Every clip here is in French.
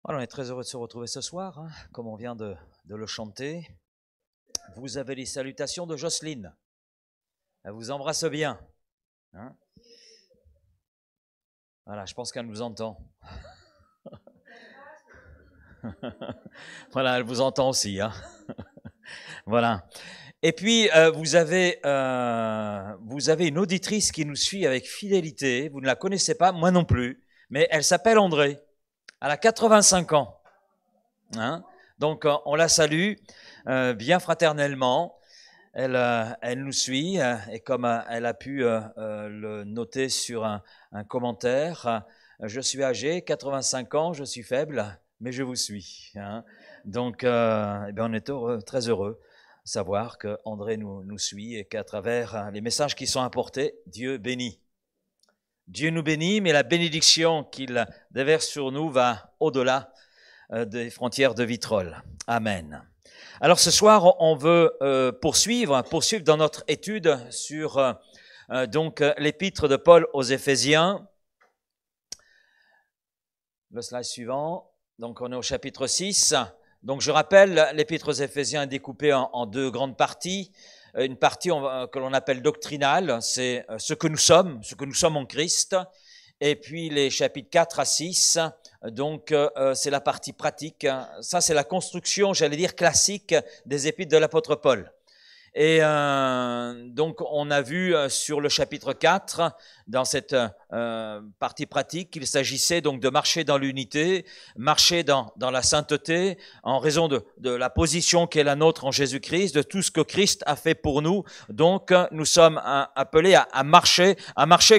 Voilà, on est très heureux de se retrouver ce soir, hein, comme on vient de le chanter. Vous avez les salutations de Jocelyne. Elle vous embrasse bien. Hein. Voilà, je pense qu'elle nous entend. Voilà, elle vous entend aussi. Hein. Voilà. Et puis, vous avez une auditrice qui nous suit avec fidélité. Vous ne la connaissez pas, moi non plus, mais elle s'appelle André. Elle a 85 ans. Hein. Donc, on la salue bien fraternellement. Elle nous suit et comme elle a pu le noter sur un commentaire, je suis âgé, 85 ans, je suis faible, mais je vous suis. Hein. Donc, on est très heureux de savoir qu'André nous suit et qu'à travers les messages qui sont apportés, Dieu bénit. Dieu nous bénit, mais la bénédiction qu'il déverse sur nous va au-delà des frontières de Vitrolles. Amen. Alors ce soir, on veut poursuivre dans notre étude sur donc l'épître de Paul aux Éphésiens. Le slide suivant. Donc on est au chapitre 6. Donc je rappelle, l'épître aux Éphésiens est découpée en deux grandes parties. Une partie que l'on appelle doctrinale, c'est ce que nous sommes en Christ. Et puis les chapitres 4 à 6, donc c'est la partie pratique. Ça, c'est la construction, j'allais dire, classique des épîtres de l'apôtre Paul. Et donc, on a vu sur le chapitre 4, dans cette partie pratique, qu'il s'agissait donc de marcher dans l'unité, marcher dans la sainteté, en raison de la position qui est la nôtre en Jésus-Christ, de tout ce que Christ a fait pour nous. Donc, nous sommes appelés à marcher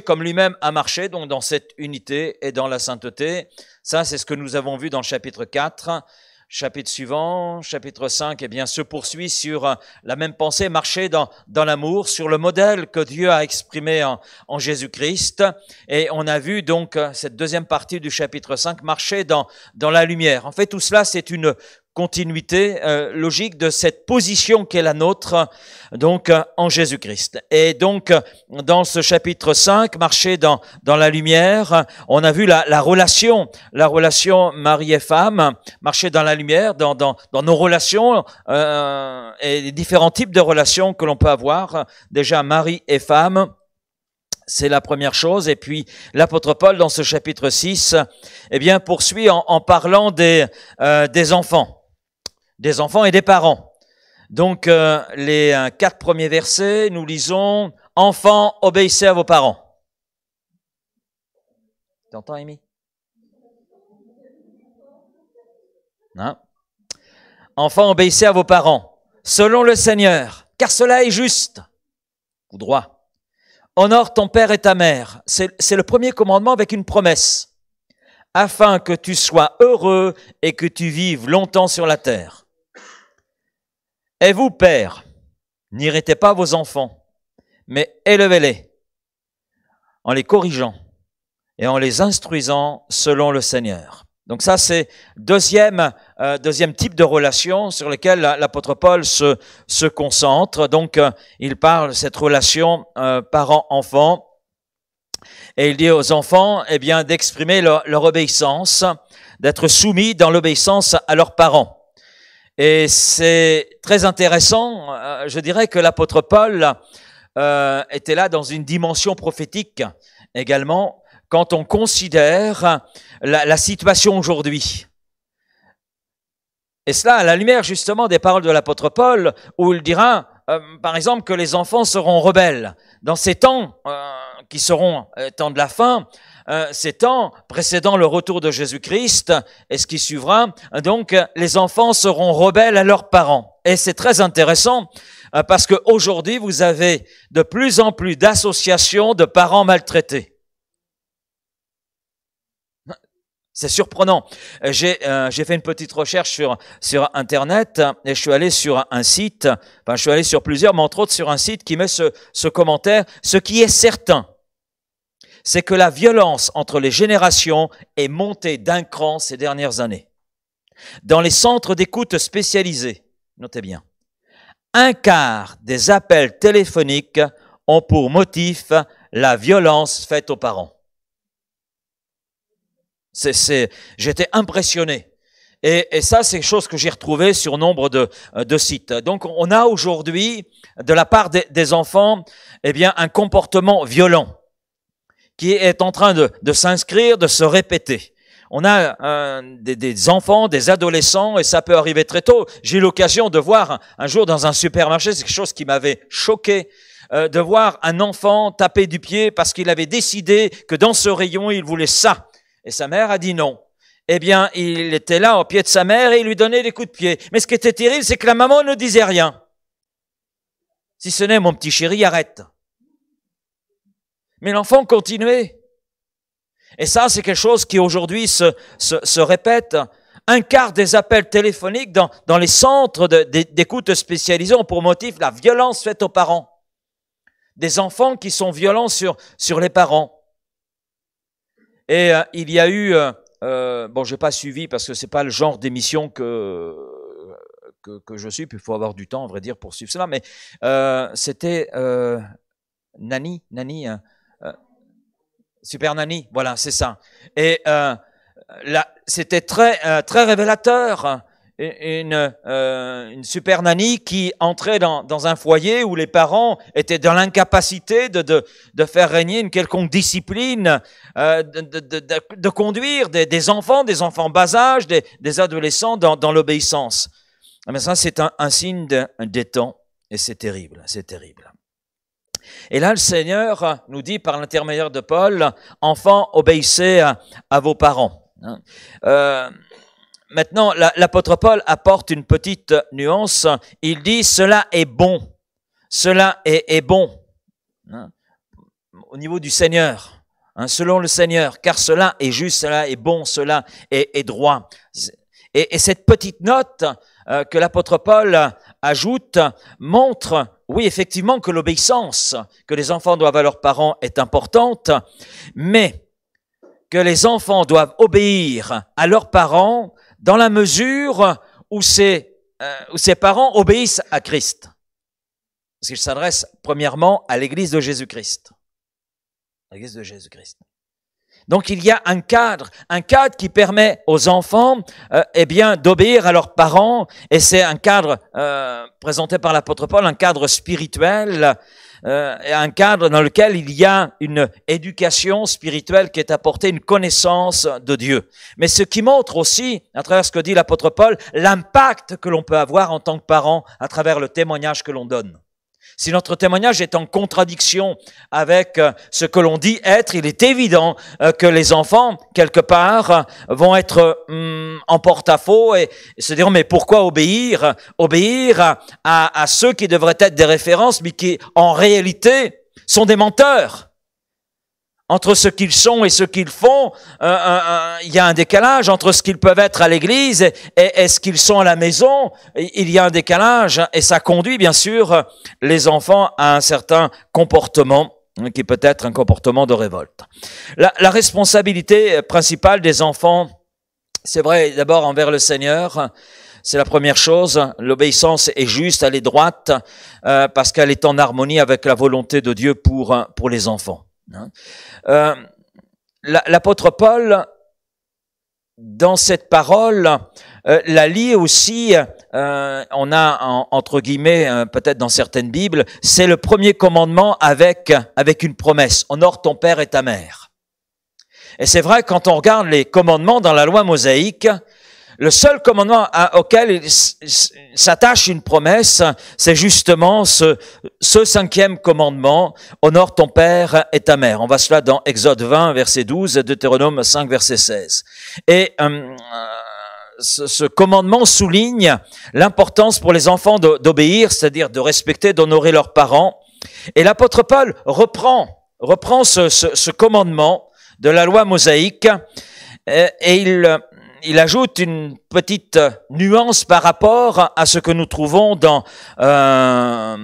comme lui-même a marché, donc dans cette unité et dans la sainteté. Ça, c'est ce que nous avons vu dans le chapitre 4. Chapitre suivant, chapitre 5, eh bien, se poursuit sur la même pensée, marcher dans l'amour, sur le modèle que Dieu a exprimé en Jésus-Christ. Et on a vu donc cette deuxième partie du chapitre 5, marcher dans la lumière. En fait, tout cela, c'est une continuité logique de cette position qui est la nôtre, donc en Jésus-Christ. Et donc, dans ce chapitre 5, marcher dans la lumière, on a vu la relation mari et femme, marcher dans la lumière, dans nos relations et les différents types de relations que l'on peut avoir, déjà mari et femme. C'est la première chose. Et puis, l'apôtre Paul, dans ce chapitre 6, eh bien, poursuit en parlant des enfants. Des enfants et des parents. Donc, les 4 premiers versets, nous lisons « Enfants, obéissez à vos parents ». T'entends, Amy? Hein? « Enfants, obéissez à vos parents, selon le Seigneur, car cela est juste ou droit. Honore ton père et ta mère. » C'est le premier commandement avec une promesse. « Afin que tu sois heureux et que tu vives longtemps sur la terre. » Et vous, pères, n'irritez pas vos enfants, mais élevez-les en les corrigeant et en les instruisant selon le Seigneur. Donc ça, c'est deuxième type de relation sur lequel l'apôtre Paul se concentre. Donc, il parle de cette relation parent-enfant. Et il dit aux enfants, eh bien, d'exprimer leur obéissance, d'être soumis dans l'obéissance à leurs parents. Et c'est très intéressant, je dirais que l'apôtre Paul était là dans une dimension prophétique également, quand on considère la situation aujourd'hui. Et cela à la lumière justement des paroles de l'apôtre Paul, où il dira, par exemple, que les enfants seront rebelles. Dans ces temps qui seront temps de la fin, ces temps précédant le retour de Jésus-Christ et ce qui suivra, donc les enfants seront rebelles à leurs parents. Et c'est très intéressant parce qu'aujourd'hui, vous avez de plus en plus d'associations de parents maltraités. C'est surprenant. J'ai fait une petite recherche sur Internet et je suis allé sur un site, je suis allé sur plusieurs, mais entre autres sur un site qui met ce commentaire. Ce qui est certain, c'est que la violence entre les générations est montée d'un cran ces dernières années. Dans les centres d'écoute spécialisés, notez bien, 1/4 des appels téléphoniques ont pour motif la violence faite aux parents. J'étais impressionné Et ça, c'est quelque chose que j'ai retrouvé sur nombre de sites. Donc, on a aujourd'hui, de la part des enfants, eh bien, un comportement violent qui est en train de s'inscrire, de se répéter. On a des enfants, des adolescents, et ça peut arriver très tôt. J'ai eu l'occasion de voir un jour dans un supermarché, c'est quelque chose qui m'avait choqué, de voir un enfant taper du pied parce qu'il avait décidé que dans ce rayon, il voulait ça. Et sa mère a dit non. Eh bien, il était là au pied de sa mère et il lui donnait des coups de pied. Mais ce qui était terrible, c'est que la maman ne disait rien. Si ce n'est, mon petit chéri, arrête. Mais l'enfant continuait. Et ça, c'est quelque chose qui aujourd'hui se répète. Un quart des appels téléphoniques dans les centres d'écoute spécialisés ont pour motif la violence faite aux parents. Des enfants qui sont violents sur les parents. Et il y a eu... bon, j'ai pas suivi parce que c'est pas le genre d'émission que je suis, puis il faut avoir du temps, à vrai dire, pour suivre cela, mais c'était Nani, Super Nani, voilà, c'est ça. Et là, c'était très révélateur. Une super nanny qui entrait dans un foyer où les parents étaient dans l'incapacité de faire régner une quelconque discipline, de conduire des enfants bas âge, des adolescents dans l'obéissance. Mais ça, c'est un signe des temps, et c'est terrible, c'est terrible. Et là, le Seigneur nous dit par l'intermédiaire de Paul, « Enfants, obéissez à vos parents. » Maintenant, l'apôtre Paul apporte une petite nuance. Il dit « Cela est bon. Cela est bon. » Au niveau du Seigneur, selon le Seigneur, car cela est juste, cela est bon, cela est droit. Et cette petite note que l'apôtre Paul ajoute montre, oui, effectivement, que l'obéissance que les enfants doivent à leurs parents est importante, mais que les enfants doivent obéir à leurs parents dans la mesure où ces parents obéissent à Christ. Parce qu'il s'adresse premièrement à l'Église de Jésus-Christ. L'Église de Jésus-Christ. Donc il y a un cadre qui permet aux enfants eh bien d'obéir à leurs parents, et c'est un cadre présenté par l'apôtre Paul, un cadre spirituel, un cadre dans lequel il y a une éducation spirituelle qui est apportée, une connaissance de Dieu. Mais ce qui montre aussi, à travers ce que dit l'apôtre Paul, l'impact que l'on peut avoir en tant que parent à travers le témoignage que l'on donne. Si notre témoignage est en contradiction avec ce que l'on dit être, il est évident que les enfants, quelque part, vont être en porte-à-faux et se diront, mais pourquoi obéir à ceux qui devraient être des références, mais qui, en réalité, sont des menteurs. Entre ce qu'ils sont et ce qu'ils font, il y a un décalage entre ce qu'ils peuvent être à l'église et ce qu'ils sont à la maison. Il y a un décalage et ça conduit bien sûr les enfants à un certain comportement qui peut être un comportement de révolte. La responsabilité principale des enfants, c'est vrai d'abord envers le Seigneur. C'est la première chose. L'obéissance est juste, elle est droite parce qu'elle est en harmonie avec la volonté de Dieu pour les enfants. L'apôtre Paul, dans cette parole, la lie aussi, on a entre guillemets, peut-être dans certaines Bibles, c'est le premier commandement avec une promesse. Honore ton père et ta mère. Et c'est vrai, quand on regarde les commandements dans la loi mosaïque, le seul commandement auquel il s'attache une promesse, c'est justement ce 5e commandement, honore ton père et ta mère. On va cela dans Exode 20, verset 12, et Deutéronome 5, verset 16. Et ce commandement souligne l'importance pour les enfants d'obéir, c'est-à-dire de respecter, d'honorer leurs parents. Et l'apôtre Paul reprend ce commandement de la loi mosaïque et il ajoute une petite nuance par rapport à ce que nous trouvons dans la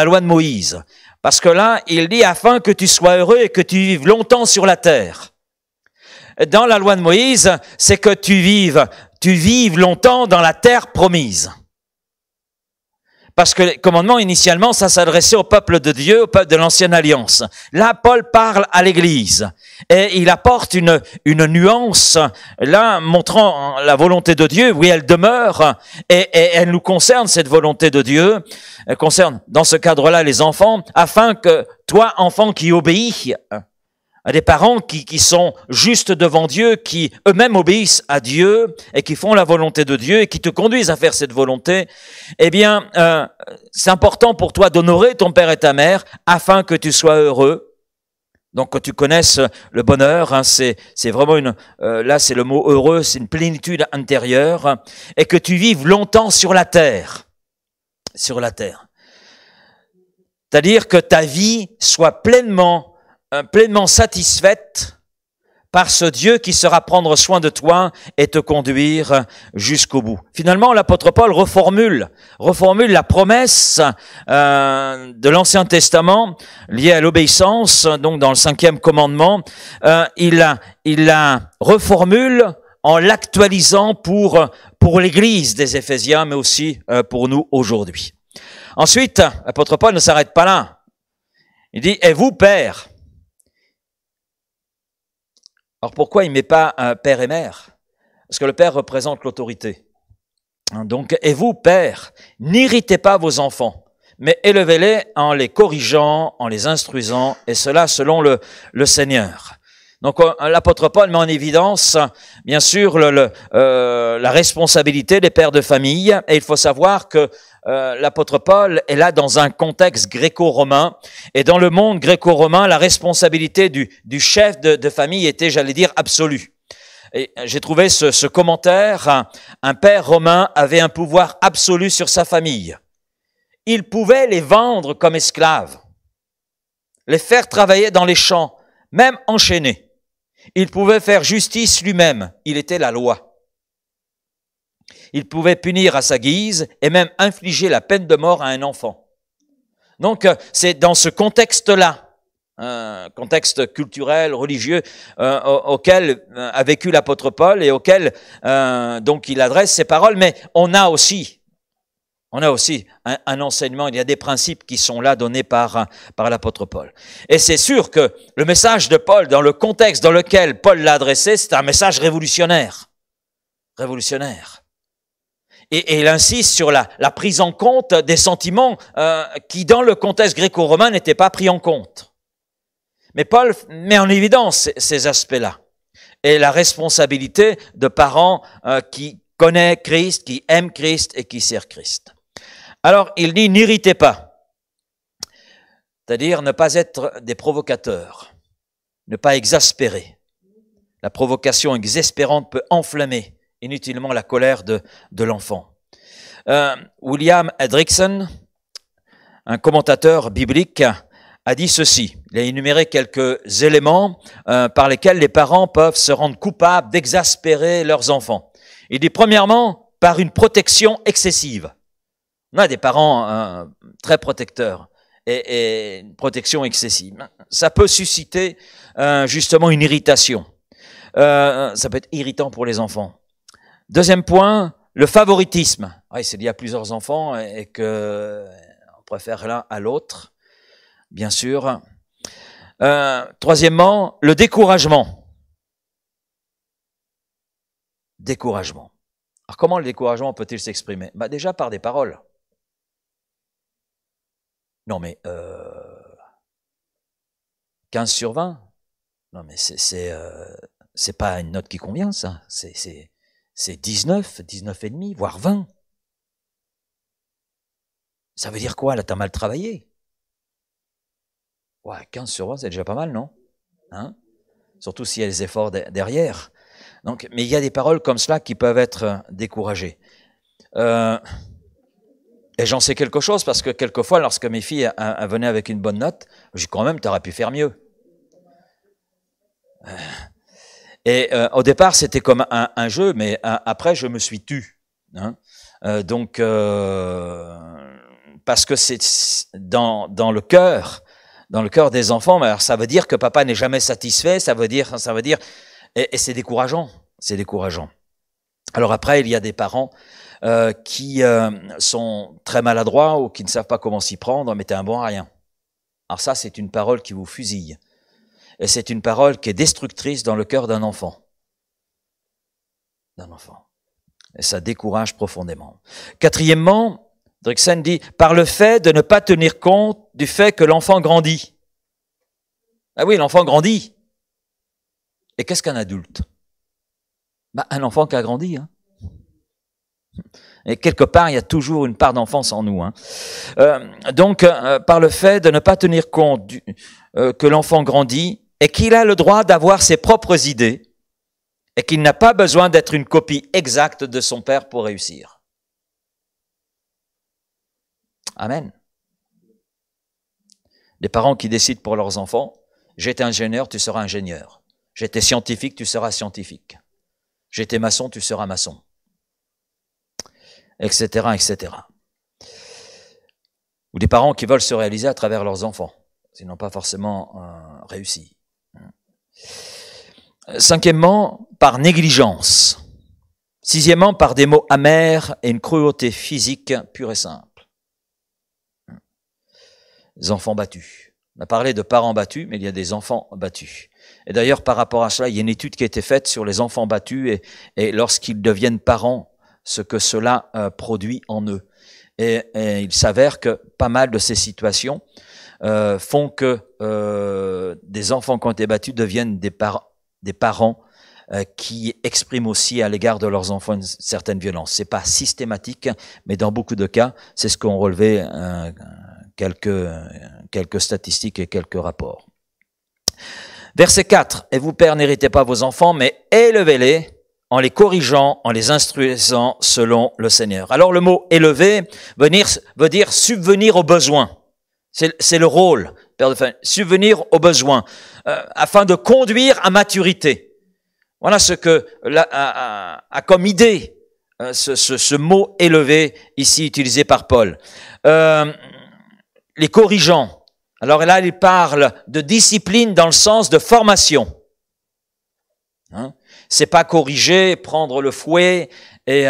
loi de Moïse. Parce que là, il dit « afin que tu sois heureux et que tu vives longtemps sur la terre ». Dans la loi de Moïse, c'est que tu vives longtemps dans la terre promise. Parce que les commandements, initialement, ça s'adressait au peuple de Dieu, au peuple de l'Ancienne Alliance. Là, Paul parle à l'Église et il apporte une nuance, là, montrant la volonté de Dieu, oui, elle demeure et elle nous concerne, cette volonté de Dieu. Elle concerne, dans ce cadre-là, les enfants, afin que toi, enfant qui obéis à des parents qui sont justes devant Dieu, qui eux-mêmes obéissent à Dieu et qui font la volonté de Dieu et qui te conduisent à faire cette volonté, eh bien, c'est important pour toi d'honorer ton père et ta mère afin que tu sois heureux. Donc, que tu connaisses le bonheur, hein, c'est vraiment là, c'est le mot heureux, c'est une plénitude intérieure, et que tu vives longtemps sur la terre. Sur la terre. C'est-à-dire que ta vie soit pleinement satisfaite par ce Dieu qui saura prendre soin de toi et te conduire jusqu'au bout. Finalement, l'apôtre Paul reformule la promesse de l'Ancien Testament liée à l'obéissance, donc dans le 5e commandement. Il la reformule en l'actualisant pour l'Église des Éphésiens, mais aussi pour nous aujourd'hui. Ensuite, l'apôtre Paul ne s'arrête pas là. Il dit « Et vous, pères ?» Alors pourquoi il ne met pas père et mère? Parce que le père représente l'autorité. Donc, et vous, pères, n'irritez pas vos enfants, mais élevez-les en les corrigeant, en les instruisant, et cela selon le Seigneur. Donc, l'apôtre Paul met en évidence, bien sûr, la responsabilité des pères de famille, et il faut savoir que l'apôtre Paul est là dans un contexte gréco-romain, et dans le monde gréco-romain, la responsabilité du chef de famille était, j'allais dire, absolue. Et j'ai trouvé ce commentaire, un père romain avait un pouvoir absolu sur sa famille. Il pouvait les vendre comme esclaves, les faire travailler dans les champs, même enchaînés. Il pouvait faire justice lui-même, il était la loi. Il pouvait punir à sa guise et même infliger la peine de mort à un enfant. Donc, c'est dans ce contexte-là, un contexte culturel, religieux, auquel a vécu l'apôtre Paul et auquel donc il adresse ses paroles, mais on a aussi un enseignement, il y a des principes qui sont là donnés par l'apôtre Paul. Et c'est sûr que le message de Paul, dans le contexte dans lequel Paul l'a adressé, c'est un message révolutionnaire. Révolutionnaire. Et il insiste sur la prise en compte des sentiments qui, dans le contexte gréco-romain, n'étaient pas pris en compte. Mais Paul met en évidence ces aspects-là. Et la responsabilité de parents qui connaissent Christ, qui aiment Christ et qui servent Christ. Alors, il dit, n'irritez pas. C'est-à-dire ne pas être des provocateurs, ne pas exaspérer. La provocation exaspérante peut enflammer inutilement la colère de l'enfant. William Hendrickson, un commentateur biblique, a dit ceci. Il a énuméré quelques éléments par lesquels les parents peuvent se rendre coupables d'exaspérer leurs enfants. Il dit premièrement, par une protection excessive. On a des parents très protecteurs et une protection excessive. Ça peut susciter justement une irritation. Ça peut être irritant pour les enfants. Deuxième point, le favoritisme. Oui, c'est lié à plusieurs enfants et que on préfère l'un à l'autre, bien sûr. Troisièmement, le découragement. Découragement. Alors comment le découragement peut-il s'exprimer? Déjà par des paroles. Non mais 15 sur 20. Non mais c'est pas une note qui convient ça. C'est 19, 19,5, voire 20. Ça veut dire quoi? Là, t'as mal travaillé. Ouais, 15 sur 20, c'est déjà pas mal, non? Hein? Surtout s'il y a les efforts derrière. Donc, mais il y a des paroles comme cela qui peuvent être découragées. Et j'en sais quelque chose parce que quelquefois, lorsque mes filles venaient avec une bonne note, je dis quand même, t'aurais pu faire mieux. Et au départ, c'était comme un jeu, mais après, je me suis tu. Hein. Donc, parce que c'est dans le cœur des enfants. Alors, ça veut dire que papa n'est jamais satisfait. Ça veut dire, et c'est décourageant. C'est décourageant. Alors après, il y a des parents qui sont très maladroits ou qui ne savent pas comment s'y prendre, mais t'es un bon à rien. Alors ça, c'est une parole qui vous fusille. Et c'est une parole qui est destructrice dans le cœur d'un enfant. Et ça décourage profondément. Quatrièmement, Drixen dit, par le fait de ne pas tenir compte du fait que l'enfant grandit. Ah oui, l'enfant grandit. Et qu'est-ce qu'un adulte? Un enfant qui a grandi. Hein. Et quelque part, il y a toujours une part d'enfance en nous. Hein. Donc, par le fait de ne pas tenir compte que l'enfant grandit et qu'il a le droit d'avoir ses propres idées et qu'il n'a pas besoin d'être une copie exacte de son père pour réussir. Amen. Des parents qui décident pour leurs enfants, j'étais ingénieur, tu seras ingénieur. J'étais scientifique, tu seras scientifique. J'étais maçon, tu seras maçon. Etc., etc. Ou des parents qui veulent se réaliser à travers leurs enfants. Ils n'ont pas forcément réussi. Cinquièmement, par négligence. Sixièmement, par des mots amers et une cruauté physique pure et simple. Les enfants battus. On a parlé de parents battus, mais il y a des enfants battus. Et d'ailleurs, par rapport à cela, il y a une étude qui a été faite sur les enfants battus et lorsqu'ils deviennent parents, ce que cela produit en eux. Et il s'avère que pas mal de ces situations font que des enfants qui ont été battus deviennent des parents qui expriment aussi à l'égard de leurs enfants une certaine violence. C'est pas systématique, mais dans beaucoup de cas, c'est ce qu'ont relevé quelques statistiques et quelques rapports. Verset 4. « Et vous, pères, n'héritez pas vos enfants, mais élevez-les en les corrigeant, en les instruisant selon le Seigneur. » Alors le mot « élever » veut dire subvenir aux besoins. C'est le rôle, père de famille, subvenir aux besoins, afin de conduire à maturité. Voilà ce que a comme idée ce mot « élever » ici utilisé par Paul. Les corrigeants. Alors là, il parle de discipline dans le sens de formation. Hein? C'est pas corriger, prendre le fouet, et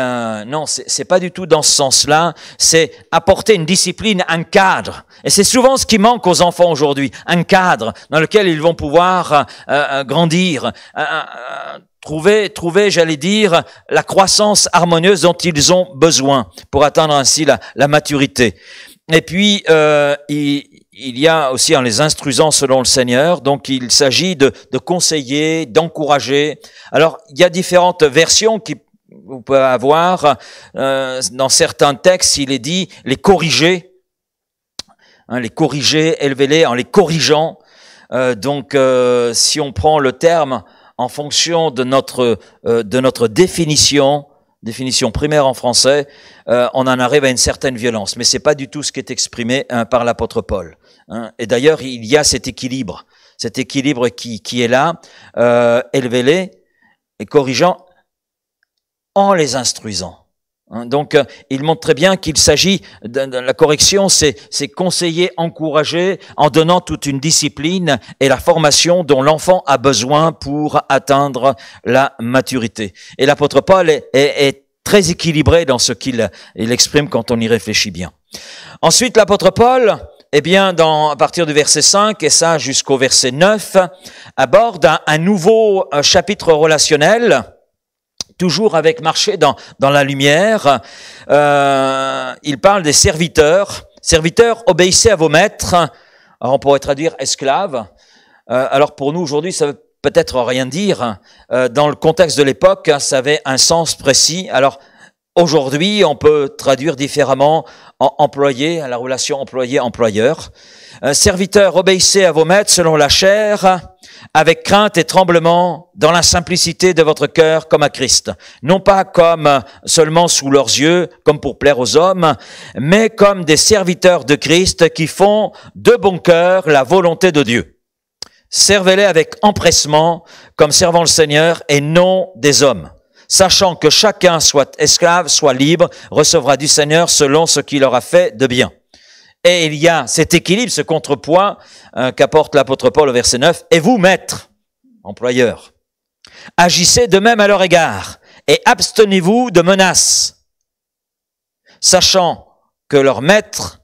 non, c'est pas du tout dans ce sens-là. C'est apporter une discipline, un cadre. Et c'est souvent ce qui manque aux enfants aujourd'hui, un cadre dans lequel ils vont pouvoir grandir, trouver, j'allais dire, la croissance harmonieuse dont ils ont besoin pour atteindre ainsi la maturité. Et puis, il y a aussi en les instruisant selon le Seigneur, donc il s'agit de conseiller, d'encourager. Alors, il y a différentes versions qui vous pouvez avoir. Dans certains textes, il est dit les corriger. Hein, les corriger, élevez-les en les corrigeant. Donc, si on prend le terme en fonction de notre définition primaire en français, on en arrive à une certaine violence. Mais c'est pas du tout ce qui est exprimé par l'apôtre Paul. Hein. Et d'ailleurs, il y a cet équilibre qui est là, élevez-les et corrigeant en les instruisant. Hein. Donc, il montre très bien qu'il s'agit de la correction, c'est conseiller, encourager, en donnant toute une discipline et la formation dont l'enfant a besoin pour atteindre la maturité. Et l'apôtre Paul est très équilibré dans ce qu'il exprime quand on y réfléchit bien. Ensuite, l'apôtre Paul, à partir du verset 5 et ça jusqu'au verset 9, aborde un nouveau chapitre relationnel, toujours avec marcher dans la lumière. Il parle des serviteurs. Serviteurs, obéissez à vos maîtres. Alors on pourrait traduire esclaves. Alors pour nous aujourd'hui, ça veut peut-être rien dire. Dans le contexte de l'époque, ça avait un sens précis. Alors aujourd'hui, on peut traduire différemment en employé, à la relation employé-employeur. Serviteurs, obéissez à vos maîtres selon la chair, avec crainte et tremblement, dans la simplicité de votre cœur, comme à Christ. Non pas comme seulement sous leurs yeux, comme pour plaire aux hommes, mais comme des serviteurs de Christ qui font de bon cœur la volonté de Dieu. Servez-les avec empressement, comme servant le Seigneur et non des hommes, sachant que chacun, soit esclave, soit libre, recevra du Seigneur selon ce qu'il aura fait de bien. Et il y a cet équilibre, ce contrepoids qu'apporte l'apôtre Paul au verset 9. Et vous, maîtres, employeurs, agissez de même à leur égard, Et abstenez-vous de menaces, sachant que leur maître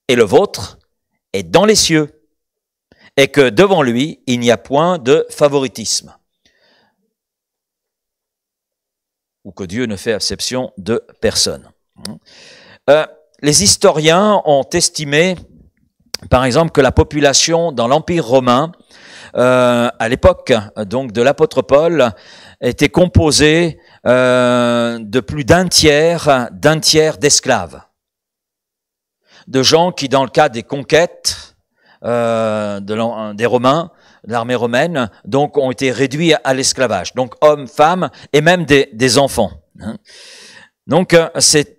et le vôtre est dans les cieux, et que devant lui, il n'y a point de favoritisme, ou que Dieu ne fait exception de personne. Les historiens ont estimé, par exemple, que la population dans l'Empire romain, à l'époque donc de l'apôtre Paul, était composée de plus d'un tiers d'esclaves, de gens qui, dans le cas des conquêtes des Romains, de l'armée romaine, donc ont été réduits à l'esclavage, donc hommes, femmes et même des enfants. Donc c'est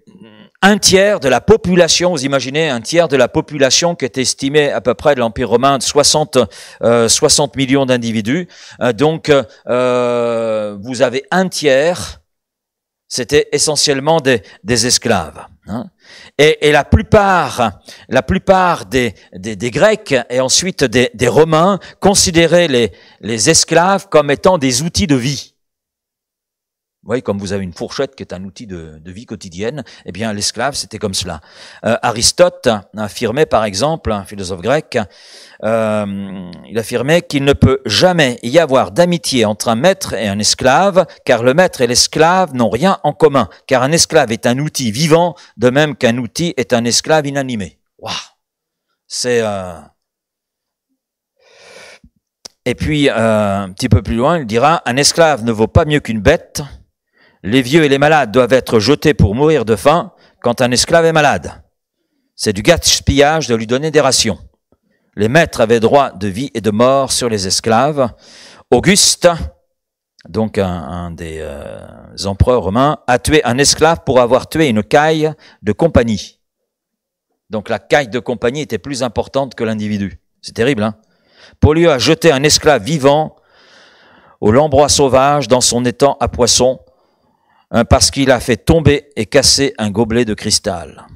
un tiers de la population, vous imaginez, un tiers de la population qui est estimée à peu près de l'Empire romain de 60 millions d'individus. Donc vous avez un tiers, c'était essentiellement des esclaves. Et la plupart des Grecs et ensuite des Romains considéraient les esclaves comme étant des outils de vie. Vous voyez, comme vous avez une fourchette qui est un outil de vie quotidienne, eh bien l'esclave c'était comme cela. Aristote affirmait par exemple, un philosophe grec, il affirmait qu'il ne peut jamais y avoir d'amitié entre un maître et un esclave, car le maître et l'esclave n'ont rien en commun, car un esclave est un outil vivant, de même qu'un outil est un esclave inanimé. Waouh, c'est Et puis un petit peu plus loin, il dira, un esclave ne vaut pas mieux qu'une bête. Les vieux et les malades doivent être jetés pour mourir de faim quand un esclave est malade. C'est du gaspillage de lui donner des rations. Les maîtres avaient droit de vie et de mort sur les esclaves. Auguste, donc un des empereurs romains, a tué un esclave pour avoir tué une caille de compagnie. Donc la caille de compagnie était plus importante que l'individu. C'est terrible, hein? Polieu a jeté un esclave vivant au lambeau sauvage dans son étang à poissons, parce qu'il a fait tomber et casser un gobelet de cristal.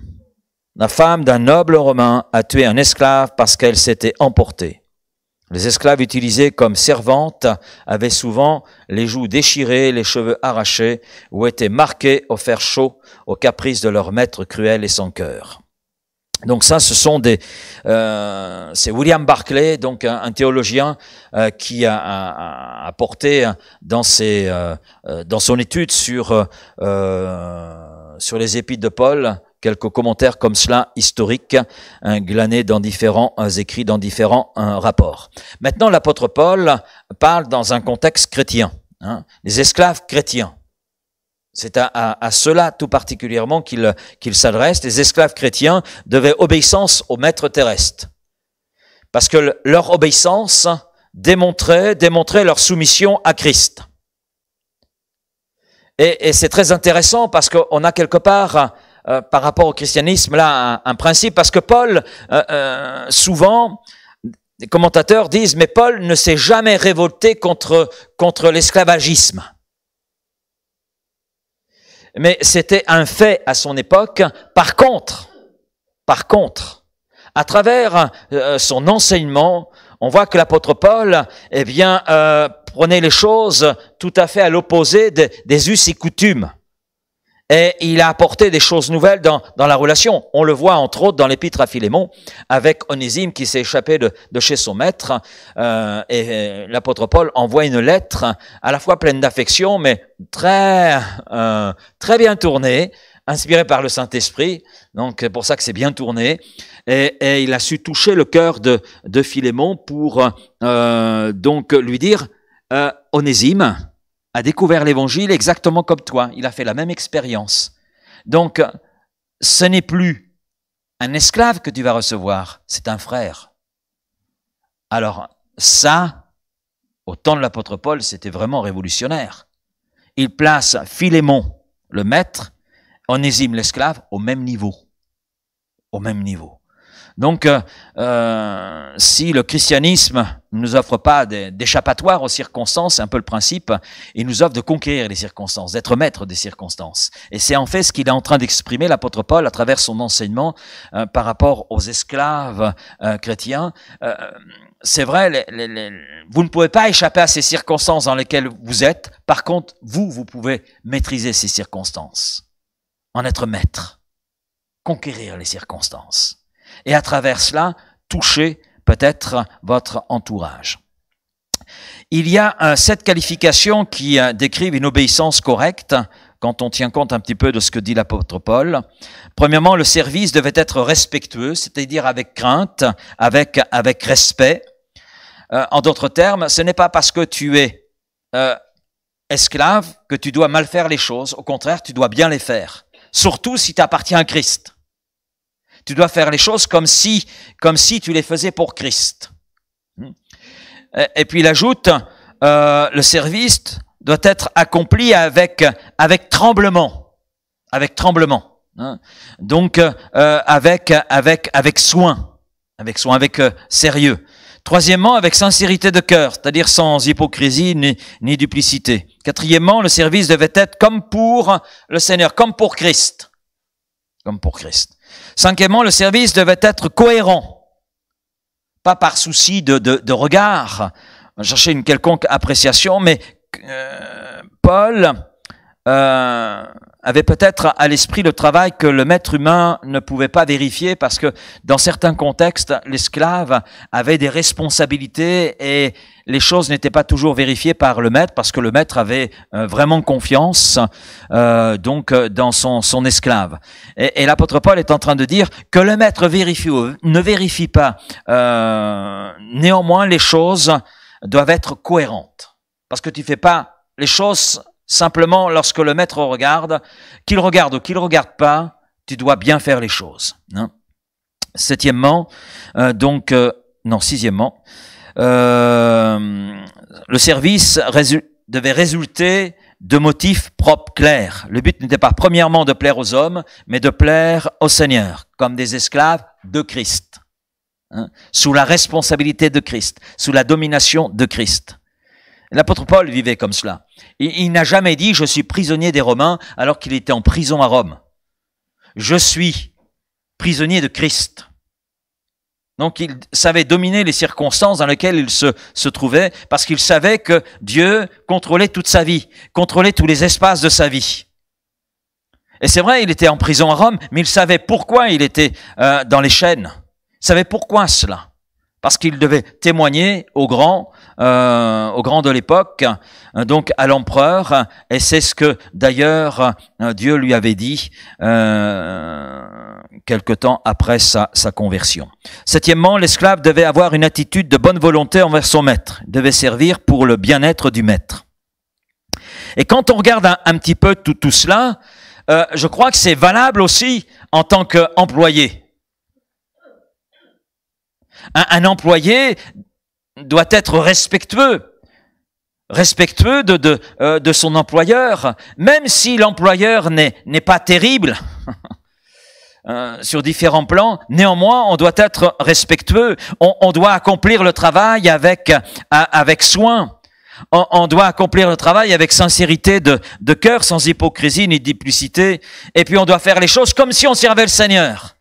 La femme d'un noble romain a tué un esclave parce qu'elle s'était emportée. Les esclaves utilisés comme servantes avaient souvent les joues déchirées, les cheveux arrachés, ou étaient marqués au fer chaud aux caprices de leur maître cruel et sans cœur. Donc ça, ce sont c'est William Barclay, donc un théologien qui a apporté dans son étude sur les épîtres de Paul quelques commentaires comme cela historiques, glanés dans différents écrits, dans différents rapports. Maintenant, l'apôtre Paul parle dans un contexte chrétien, les esclaves chrétiens. C'est à cela tout particulièrement qu'il s'adresse. Les esclaves chrétiens devaient obéissance au maître terrestre, parce que leur obéissance démontrait leur soumission à Christ. Et c'est très intéressant parce qu'on a quelque part, par rapport au christianisme, là, un principe, parce que Paul, souvent, les commentateurs disent, mais Paul ne s'est jamais révolté contre l'esclavagisme. Mais c'était un fait à son époque. Par contre, à travers son enseignement, on voit que l'apôtre Paul, prenait les choses tout à fait à l'opposé des us et coutumes. Et il a apporté des choses nouvelles dans la relation. On le voit entre autres dans l'épître à Philémon, avec Onésime qui s'est échappé de chez son maître. Et l'apôtre Paul envoie une lettre à la fois pleine d'affection, mais très bien tournée, inspirée par le Saint-Esprit. Donc c'est pour ça que c'est bien tourné. Et il a su toucher le cœur de Philémon pour donc lui dire, Onésime a découvert l'évangile exactement comme toi. Il a fait la même expérience. Donc, ce n'est plus un esclave que tu vas recevoir, c'est un frère. Alors, ça, au temps de l'apôtre Paul, c'était vraiment révolutionnaire. Il place Philémon, le maître, Onésime, l'esclave, au même niveau. Au même niveau. Donc, si le christianisme ne nous offre pas d'échappatoire aux circonstances, c'est un peu le principe. Il nous offre de conquérir les circonstances, d'être maître des circonstances. Et c'est en fait ce qu'il est en train d'exprimer, l'apôtre Paul, à travers son enseignement par rapport aux esclaves chrétiens. C'est vrai, vous ne pouvez pas échapper à ces circonstances dans lesquelles vous êtes. Par contre, vous pouvez maîtriser ces circonstances, en être maître, conquérir les circonstances. Et à travers cela, toucher peut-être votre entourage. Il y a 7 qualifications qui décrivent une obéissance correcte quand on tient compte un petit peu de ce que dit l'apôtre Paul. Premièrement, le service devait être respectueux, c'est-à-dire avec crainte, avec respect. En d'autres termes, ce n'est pas parce que tu es esclave que tu dois mal faire les choses. Au contraire, tu dois bien les faire. Surtout si tu appartiens à Christ. Tu dois faire les choses comme si tu les faisais pour Christ. Et puis il ajoute, le service doit être accompli avec tremblement, avec tremblement. Donc avec soin, avec sérieux. Troisièmement, avec sincérité de cœur, c'est-à-dire sans hypocrisie ni duplicité. Quatrièmement, le service devait être comme pour le Seigneur, comme pour Christ. Comme pour Christ. Cinquièmement, le service devait être cohérent. Pas par souci de regard, chercher une quelconque appréciation, mais Paul avait peut-être à l'esprit le travail que le maître humain ne pouvait pas vérifier parce que dans certains contextes, l'esclave avait des responsabilités et les choses n'étaient pas toujours vérifiées par le maître parce que le maître avait vraiment confiance donc dans son esclave. Et l'apôtre Paul est en train de dire que le maître vérifie ou ne vérifie pas. Néanmoins, les choses doivent être cohérentes parce que tu fais pas les choses simplement lorsque le maître regarde, qu'il regarde ou qu'il regarde pas, tu dois bien faire les choses. Sixièmement, le service devait résulter de motifs propres, clairs. Le but n'était pas premièrement de plaire aux hommes, mais de plaire au Seigneur, comme des esclaves de Christ, sous la responsabilité de Christ, sous la domination de Christ. L'apôtre Paul vivait comme cela. Il n'a jamais dit « je suis prisonnier des Romains » alors qu'il était en prison à Rome. Je suis prisonnier de Christ. Donc il savait dominer les circonstances dans lesquelles il se trouvait parce qu'il savait que Dieu contrôlait toute sa vie, contrôlait tous les espaces de sa vie. Et c'est vrai, il était en prison à Rome, mais il savait pourquoi il était dans les chaînes. Il savait pourquoi cela. Parce qu'il devait témoigner aux grands de l'époque, donc à l'empereur, et c'est ce que d'ailleurs Dieu lui avait dit quelque temps après sa conversion. Septièmement, l'esclave devait avoir une attitude de bonne volonté envers son maître. Il devait servir pour le bien-être du maître. Et quand on regarde un petit peu tout cela, je crois que c'est valable aussi en tant qu'employé. Un employé doit être respectueux de son employeur, même si l'employeur n'est pas terrible sur différents plans. Néanmoins, on doit être respectueux. On doit accomplir le travail avec soin. On doit accomplir le travail avec sincérité de cœur, sans hypocrisie ni duplicité. Et puis on doit faire les choses comme si on servait le Seigneur.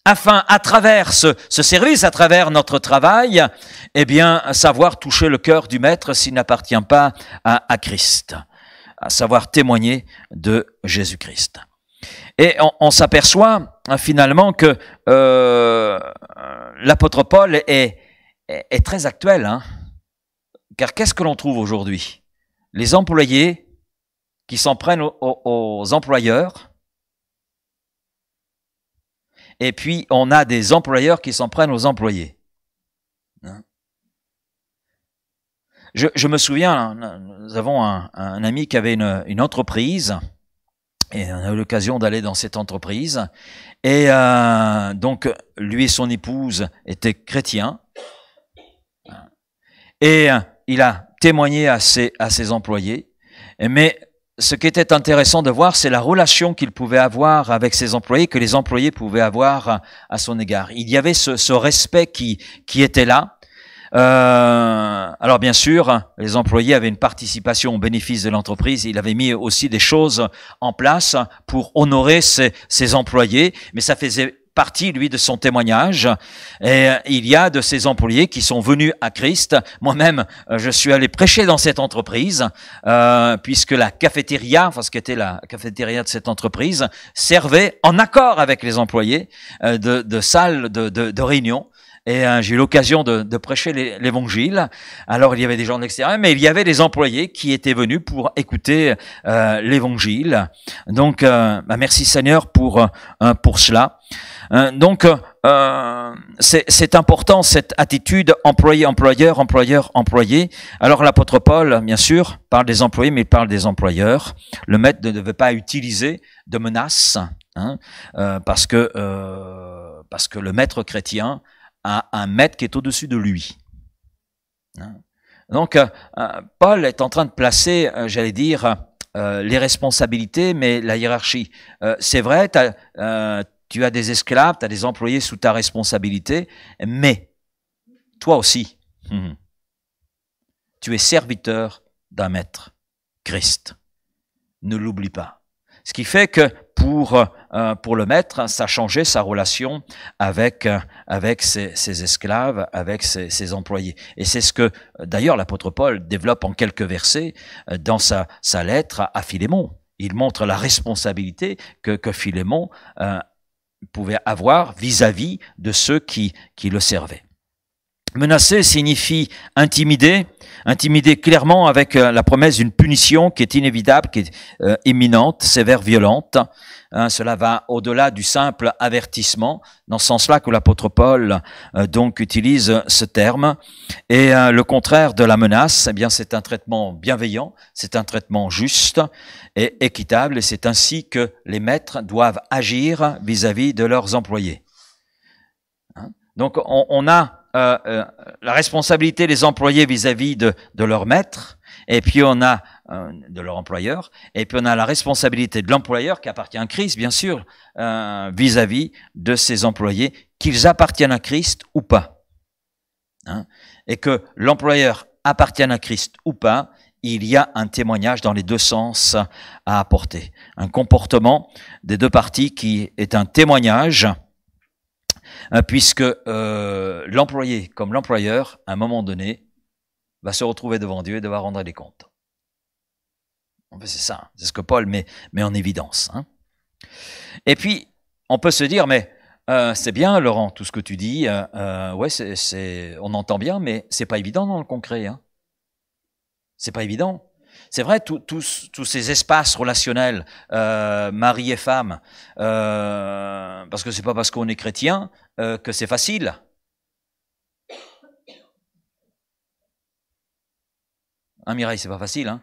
Afin, à travers ce service, à travers notre travail, eh bien, savoir toucher le cœur du maître s'il n'appartient pas à Christ, à savoir témoigner de Jésus-Christ. Et on s'aperçoit finalement que l'apôtre Paul est très actuel, car qu'est-ce que l'on trouve aujourd'hui? Les employés qui s'en prennent aux employeurs. Et puis, on a des employeurs qui s'en prennent aux employés. Je me souviens, nous avons un ami qui avait une entreprise, et on a eu l'occasion d'aller dans cette entreprise. Et donc, lui et son épouse étaient chrétiens. Et il a témoigné à ses employés. Mais ce qui était intéressant de voir, c'est la relation qu'il pouvait avoir avec ses employés, que les employés pouvaient avoir à son égard. Il y avait ce respect qui était là. Alors bien sûr, les employés avaient une participation au bénéfice de l'entreprise. Il avait mis aussi des choses en place pour honorer ses employés, mais ça faisait partie, lui, de son témoignage. Et il y a de ces employés qui sont venus à Christ. Moi-même, je suis allé prêcher dans cette entreprise, puisque la cafétéria, enfin ce qui était la cafétéria de cette entreprise, servait en accord avec les employés de salles de réunion. Et j'ai eu l'occasion de prêcher l'évangile. Alors il y avait des gens de l'extérieur, mais il y avait des employés qui étaient venus pour écouter l'évangile. Donc merci Seigneur pour cela. Donc c'est important cette attitude employé, employeur, employeur, employé. Alors l'apôtre Paul, bien sûr, parle des employés, mais il parle des employeurs. Le maître ne devait pas utiliser de menaces, parce que le maître chrétien a un maître qui est au-dessus de lui. Donc, Paul est en train de placer, j'allais dire, les responsabilités, mais la hiérarchie. C'est vrai, tu as des esclaves, tu as des employés sous ta responsabilité, mais toi aussi, tu es serviteur d'un maître, Christ. Ne l'oublie pas. Ce qui fait que pour le maître, ça changeait sa relation avec ses esclaves, avec ses employés. Et c'est ce que, d'ailleurs, l'apôtre Paul développe en quelques versets dans sa lettre à Philémon. Il montre la responsabilité que Philémon pouvait avoir vis-à-vis de ceux qui le servaient. Menacer signifie intimider clairement avec la promesse d'une punition qui est inévitable, qui est imminente, sévère, violente. Cela va au-delà du simple avertissement, dans ce sens-là que l'apôtre Paul donc utilise ce terme. Et le contraire de la menace, eh bien c'est un traitement bienveillant, c'est un traitement juste et équitable, et c'est ainsi que les maîtres doivent agir vis-à-vis de leurs employés. Donc on a la responsabilité des employés vis-à-vis de leur maître, et puis on a de leur employeur, et puis on a la responsabilité de l'employeur qui appartient à Christ, bien sûr, vis-à-vis de ses employés, qu'ils appartiennent à Christ ou pas. Et que l'employeur appartienne à Christ ou pas, il y a un témoignage dans les deux sens à apporter. Un comportement des deux parties qui est un témoignage, puisque l'employé comme l'employeur, à un moment donné, va se retrouver devant Dieu et devoir rendre des comptes. C'est ça, c'est ce que Paul met en évidence. Et puis, on peut se dire, mais c'est bien, Laurent, tout ce que tu dis, ouais, on entend bien, mais c'est pas évident dans le concret. C'est pas évident. C'est vrai, tous ces espaces relationnels, mari et femme, parce que c'est pas parce qu'on est chrétien que c'est facile. Mireille, c'est pas facile, hein?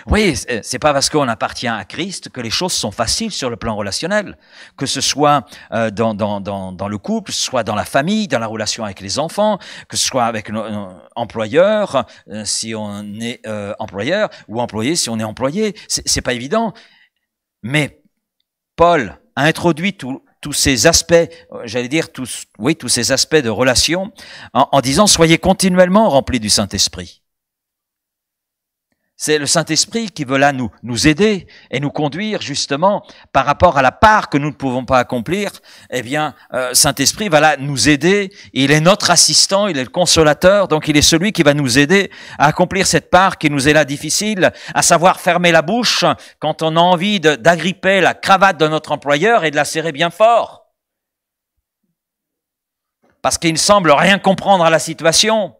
Oui, c'est pas parce qu'on appartient à Christ que les choses sont faciles sur le plan relationnel, que ce soit dans le couple, que ce soit dans la famille, dans la relation avec les enfants, que ce soit avec nos employeurs, si on est employeur, ou employé si on est employé. C'est pas évident. Mais Paul a introduit tous ces aspects, j'allais dire tous ces aspects de relation en disant soyez continuellement remplis du Saint-Esprit. C'est le Saint-Esprit qui veut là nous aider et nous conduire justement par rapport à la part que nous ne pouvons pas accomplir. Eh bien, Saint-Esprit va là nous aider. Il est notre assistant, il est le consolateur, donc il est celui qui va nous aider à accomplir cette part qui nous est là difficile, à savoir fermer la bouche quand on a envie d'agripper la cravate de notre employeur et de la serrer bien fort. Parce qu'il ne semble rien comprendre à la situation.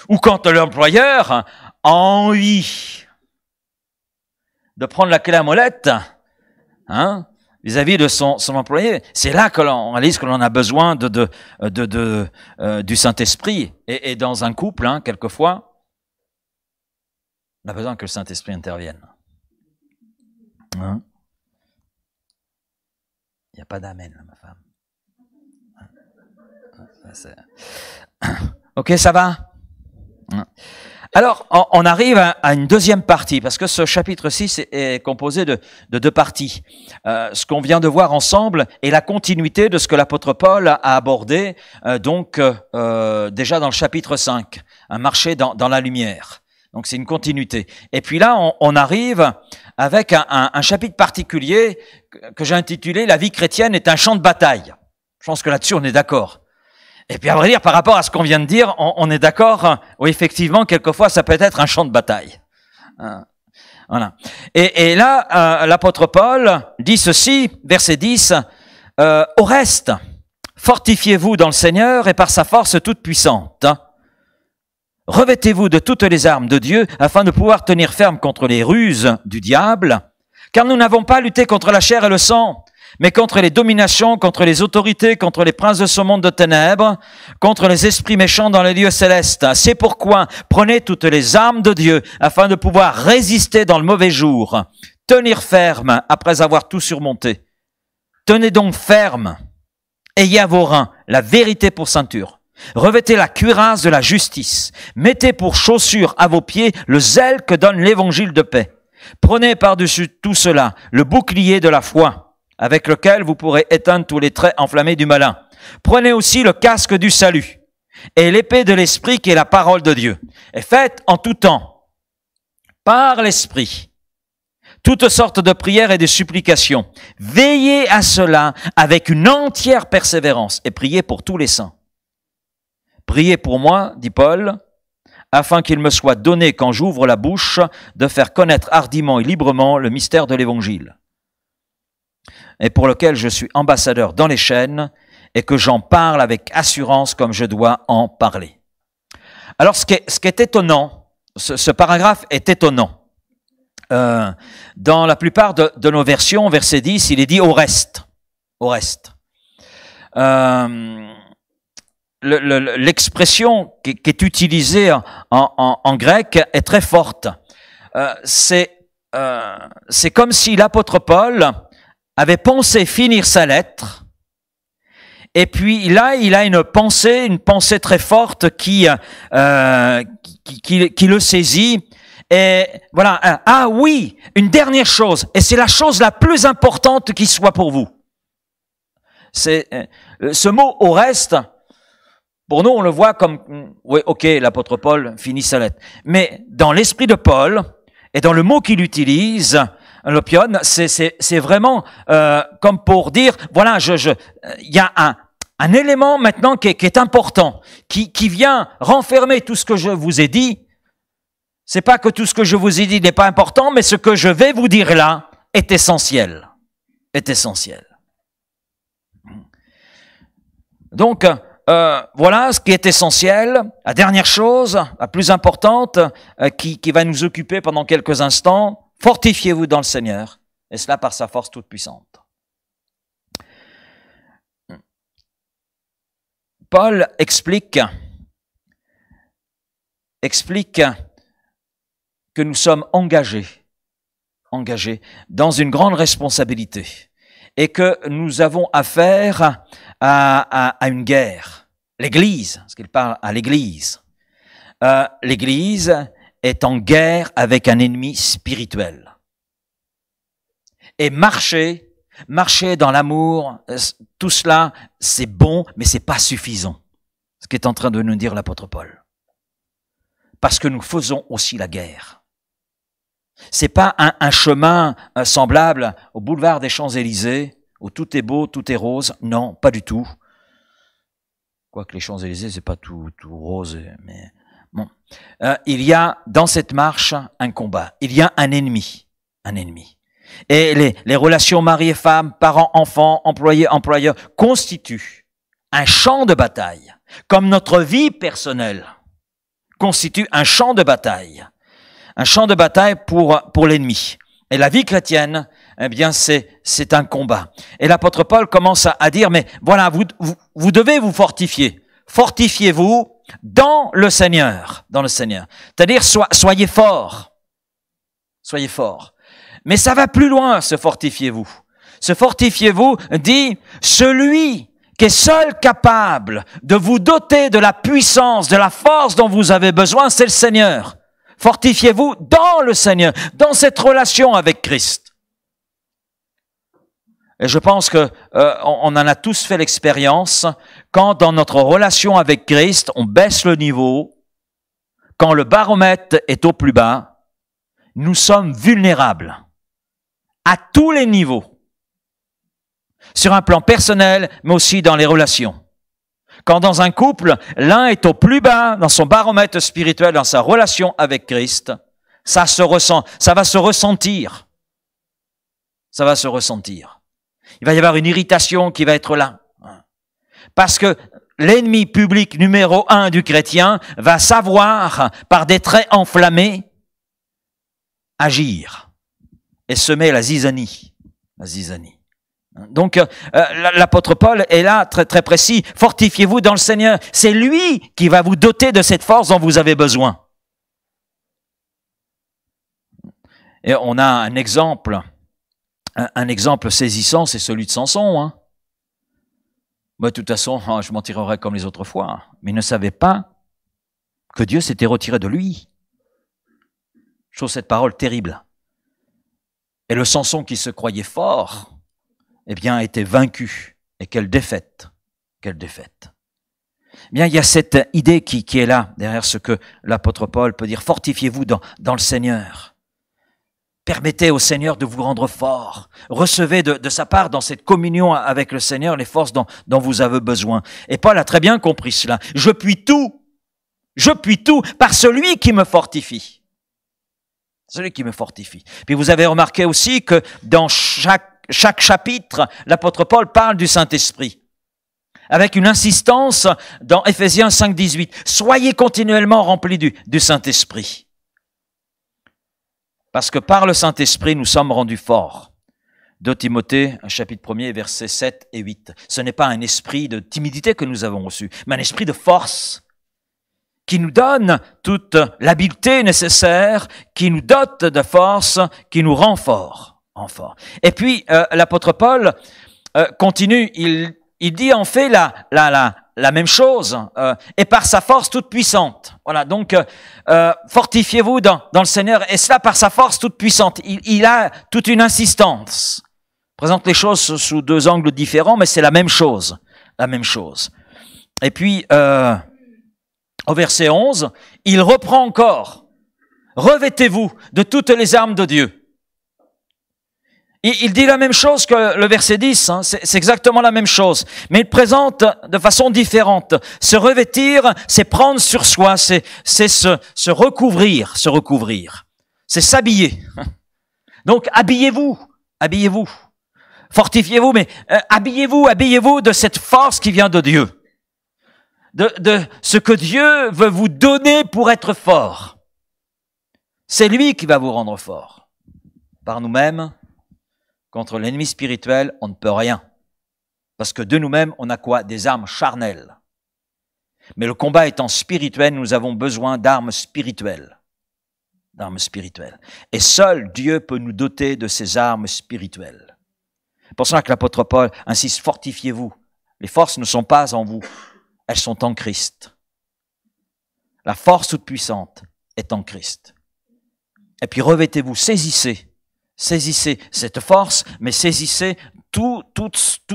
Ou quand l'employeur a envie de prendre la clé à molette vis-à-vis de son employé, c'est là que l'on réalise que l'on a besoin du Saint-Esprit. Et dans un couple, quelquefois, on a besoin que le Saint-Esprit intervienne. Il n'y a pas d'amen, là, ma femme. Ok, ça va? Alors, on arrive à une deuxième partie, parce que ce chapitre 6 est composé de deux parties. Ce qu'on vient de voir ensemble est la continuité de ce que l'apôtre Paul a abordé déjà dans le chapitre 5, un marcher dans la lumière. Donc c'est une continuité. Et puis là, on arrive avec un chapitre particulier que j'ai intitulé « La vie chrétienne est un champ de bataille ». Je pense que là-dessus, on est d'accord. Et puis à vrai dire, par rapport à ce qu'on vient de dire, on est d'accord, oui, effectivement, quelquefois, ça peut être un champ de bataille. Voilà. Et là, l'apôtre Paul dit ceci, verset 10, au reste, fortifiez-vous dans le Seigneur et par sa force toute puissante. Revêtez-vous de toutes les armes de Dieu afin de pouvoir tenir ferme contre les ruses du diable, car nous n'avons pas lutté contre la chair et le sang, mais contre les dominations, contre les autorités, contre les princes de ce monde de ténèbres, contre les esprits méchants dans les lieux célestes. C'est pourquoi prenez toutes les armes de Dieu afin de pouvoir résister dans le mauvais jour, tenir ferme après avoir tout surmonté. Tenez donc ferme, ayez à vos reins la vérité pour ceinture. Revêtez la cuirasse de la justice. Mettez pour chaussure à vos pieds le zèle que donne l'évangile de paix. Prenez par-dessus tout cela le bouclier de la foi, avec lequel vous pourrez éteindre tous les traits enflammés du malin. Prenez aussi le casque du salut et l'épée de l'esprit qui est la parole de Dieu. Et faites en tout temps, par l'esprit, toutes sortes de prières et de supplications. Veillez à cela avec une entière persévérance et priez pour tous les saints. Priez pour moi, dit Paul, afin qu'il me soit donné, quand j'ouvre la bouche, de faire connaître hardiment et librement le mystère de l'Évangile, et pour lequel je suis ambassadeur dans les chaînes, et que j'en parle avec assurance comme je dois en parler. Alors, ce qui est étonnant, ce paragraphe est étonnant. Dans la plupart de nos versions, verset 10, il est dit « au reste ». Au reste. L'expression qui est utilisée en grec est très forte. C'est comme si l'apôtre Paul avait pensé finir sa lettre, et puis là, il a une pensée très forte qui le saisit. Et voilà, ah oui, une dernière chose, et c'est la chose la plus importante qui soit pour vous. C'est ce mot « au reste », pour nous, on le voit comme, oui, ok, l'apôtre Paul finit sa lettre. Mais dans l'esprit de Paul, et dans le mot qu'il utilise, l'opion, c'est vraiment comme pour dire, voilà, il y a un élément maintenant qui est important, qui vient renfermer tout ce que je vous ai dit. C'est pas que tout ce que je vous ai dit n'est pas important, mais ce que je vais vous dire là est essentiel. Est essentiel. Donc, voilà ce qui est essentiel. La dernière chose, la plus importante, qui va nous occuper pendant quelques instants, fortifiez-vous dans le Seigneur, et cela par sa force toute puissante. Paul explique que nous sommes engagés dans une grande responsabilité et que nous avons affaire à une guerre. L'Église, parce qu'il parle à l'Église. L'Église est en guerre avec un ennemi spirituel. Et marcher dans l'amour, tout cela, c'est bon, mais c'est pas suffisant. Ce qu'est en train de nous dire l'apôtre Paul. Parce que nous faisons aussi la guerre. C'est pas un chemin semblable au boulevard des Champs-Élysées, où tout est beau, tout est rose. Non, pas du tout. Quoique les Champs-Élysées, c'est pas tout rose, mais bon. Il y a dans cette marche un combat. Il y a un ennemi. Et les relations mari et femme, parents, enfants, employés, employeurs constituent un champ de bataille. Comme notre vie personnelle constitue un champ de bataille. Un champ de bataille pour l'ennemi. Et la vie chrétienne, eh bien, c'est un combat. Et l'apôtre Paul commence à dire, mais voilà, vous devez vous fortifier. Fortifiez-vous dans le Seigneur. Dans le Seigneur. C'est-à-dire, soyez forts. Soyez forts. Mais ça va plus loin, ce fortifiez-vous. Ce fortifiez-vous dit, celui qui est seul capable de vous doter de la puissance, de la force dont vous avez besoin, c'est le Seigneur. Fortifiez-vous dans le Seigneur, dans cette relation avec Christ. Et je pense que on en a tous fait l'expérience, quand dans notre relation avec Christ, on baisse le niveau, quand le baromètre est au plus bas, nous sommes vulnérables à tous les niveaux, sur un plan personnel, mais aussi dans les relations. Quand dans un couple, l'un est au plus bas dans son baromètre spirituel, dans sa relation avec Christ, ça se ressent, ça va se ressentir. Ça va se ressentir. Il va y avoir une irritation qui va être là. Parce que l'ennemi public numéro 1 du chrétien va savoir, par des traits enflammés, agir et semer la zizanie. La zizanie. Donc, l'apôtre Paul est là, très très précis. Fortifiez-vous dans le Seigneur. C'est lui qui va vous doter de cette force dont vous avez besoin. Et on a un exemple saisissant, c'est celui de Samson. Hein. Moi, de toute façon, je m'en tirerai comme les autres fois. Mais il ne savait pas que Dieu s'était retiré de lui. Je trouve cette parole terrible. Et le Samson qui se croyait fort, eh bien, était vaincu. Et quelle défaite. Quelle défaite. Eh bien, il y a cette idée qui est là, derrière ce que l'apôtre Paul peut dire. Fortifiez-vous dans le Seigneur. Permettez au Seigneur de vous rendre fort. Recevez de sa part, dans cette communion avec le Seigneur, les forces dont vous avez besoin. Et Paul a très bien compris cela. Je puis tout par celui qui me fortifie. Celui qui me fortifie. Puis vous avez remarqué aussi que dans chaque chapitre, l'apôtre Paul parle du Saint-Esprit. Avec une insistance dans Éphésiens 5, 18. Soyez continuellement remplis du Saint-Esprit. Parce que par le Saint-Esprit, nous sommes rendus forts. 2 Timothée, chapitre 1er, versets 7 et 8. Ce n'est pas un esprit de timidité que nous avons reçu, mais un esprit de force qui nous donne toute l'habileté nécessaire, qui nous dote de force, qui nous rend forts. Et puis, l'apôtre Paul continue, il dit en fait la même chose, et par sa force toute puissante. Voilà, donc fortifiez-vous dans le Seigneur, et cela par sa force toute puissante. Il a toute une insistance. Il présente les choses sous deux angles différents, mais c'est la même chose. La même chose. Et puis, au verset 11, il reprend encore. Revêtez-vous de toutes les armes de Dieu. Il dit la même chose que le verset 10, hein, c'est exactement la même chose, mais il présente de façon différente. Se revêtir, c'est prendre sur soi, c'est se recouvrir, c'est s'habiller. Donc habillez-vous, fortifiez-vous, mais habillez-vous de cette force qui vient de Dieu, de ce que Dieu veut vous donner pour être fort. C'est lui qui va vous rendre fort. Par nous-mêmes, contre l'ennemi spirituel, on ne peut rien. Parce que de nous-mêmes, on a quoi? Des armes charnelles. Mais le combat étant spirituel, nous avons besoin d'armes spirituelles. Et seul Dieu peut nous doter de ces armes spirituelles. C'est pour cela que l'apôtre Paul insiste, fortifiez-vous. Les forces ne sont pas en vous, elles sont en Christ. La force toute puissante est en Christ. Et puis revêtez-vous, saisissez cette force, mais saisissez tout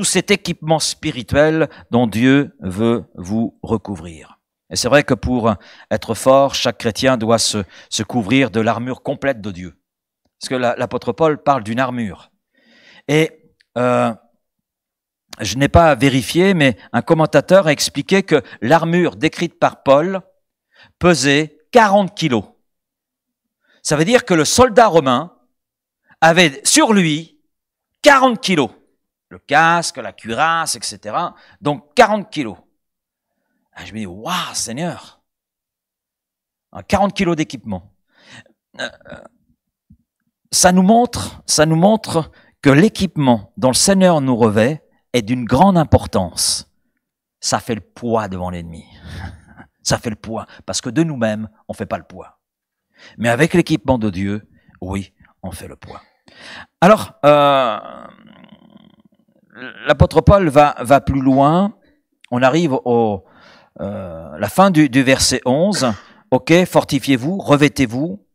cet équipement spirituel dont Dieu veut vous recouvrir. Et c'est vrai que pour être fort, chaque chrétien doit se couvrir de l'armure complète de Dieu. Parce que l'apôtre Paul parle d'une armure. Et je n'ai pas vérifié, mais un commentateur a expliqué que l'armure décrite par Paul pesait 40 kilos. Ça veut dire que le soldat romain avait sur lui 40 kilos. Le casque, la cuirasse, etc. Donc 40 kilos. Je me dis, waouh, Seigneur, 40 kilos d'équipement. Ça nous montre que l'équipement dont le Seigneur nous revêt est d'une grande importance. Ça fait le poids devant l'ennemi. Ça fait le poids, parce que de nous-mêmes, on ne fait pas le poids. Mais avec l'équipement de Dieu, oui, on fait le poids. Alors, l'apôtre Paul va plus loin. On arrive la fin du verset 11. ok, fortifiez-vous, revêtez-vous.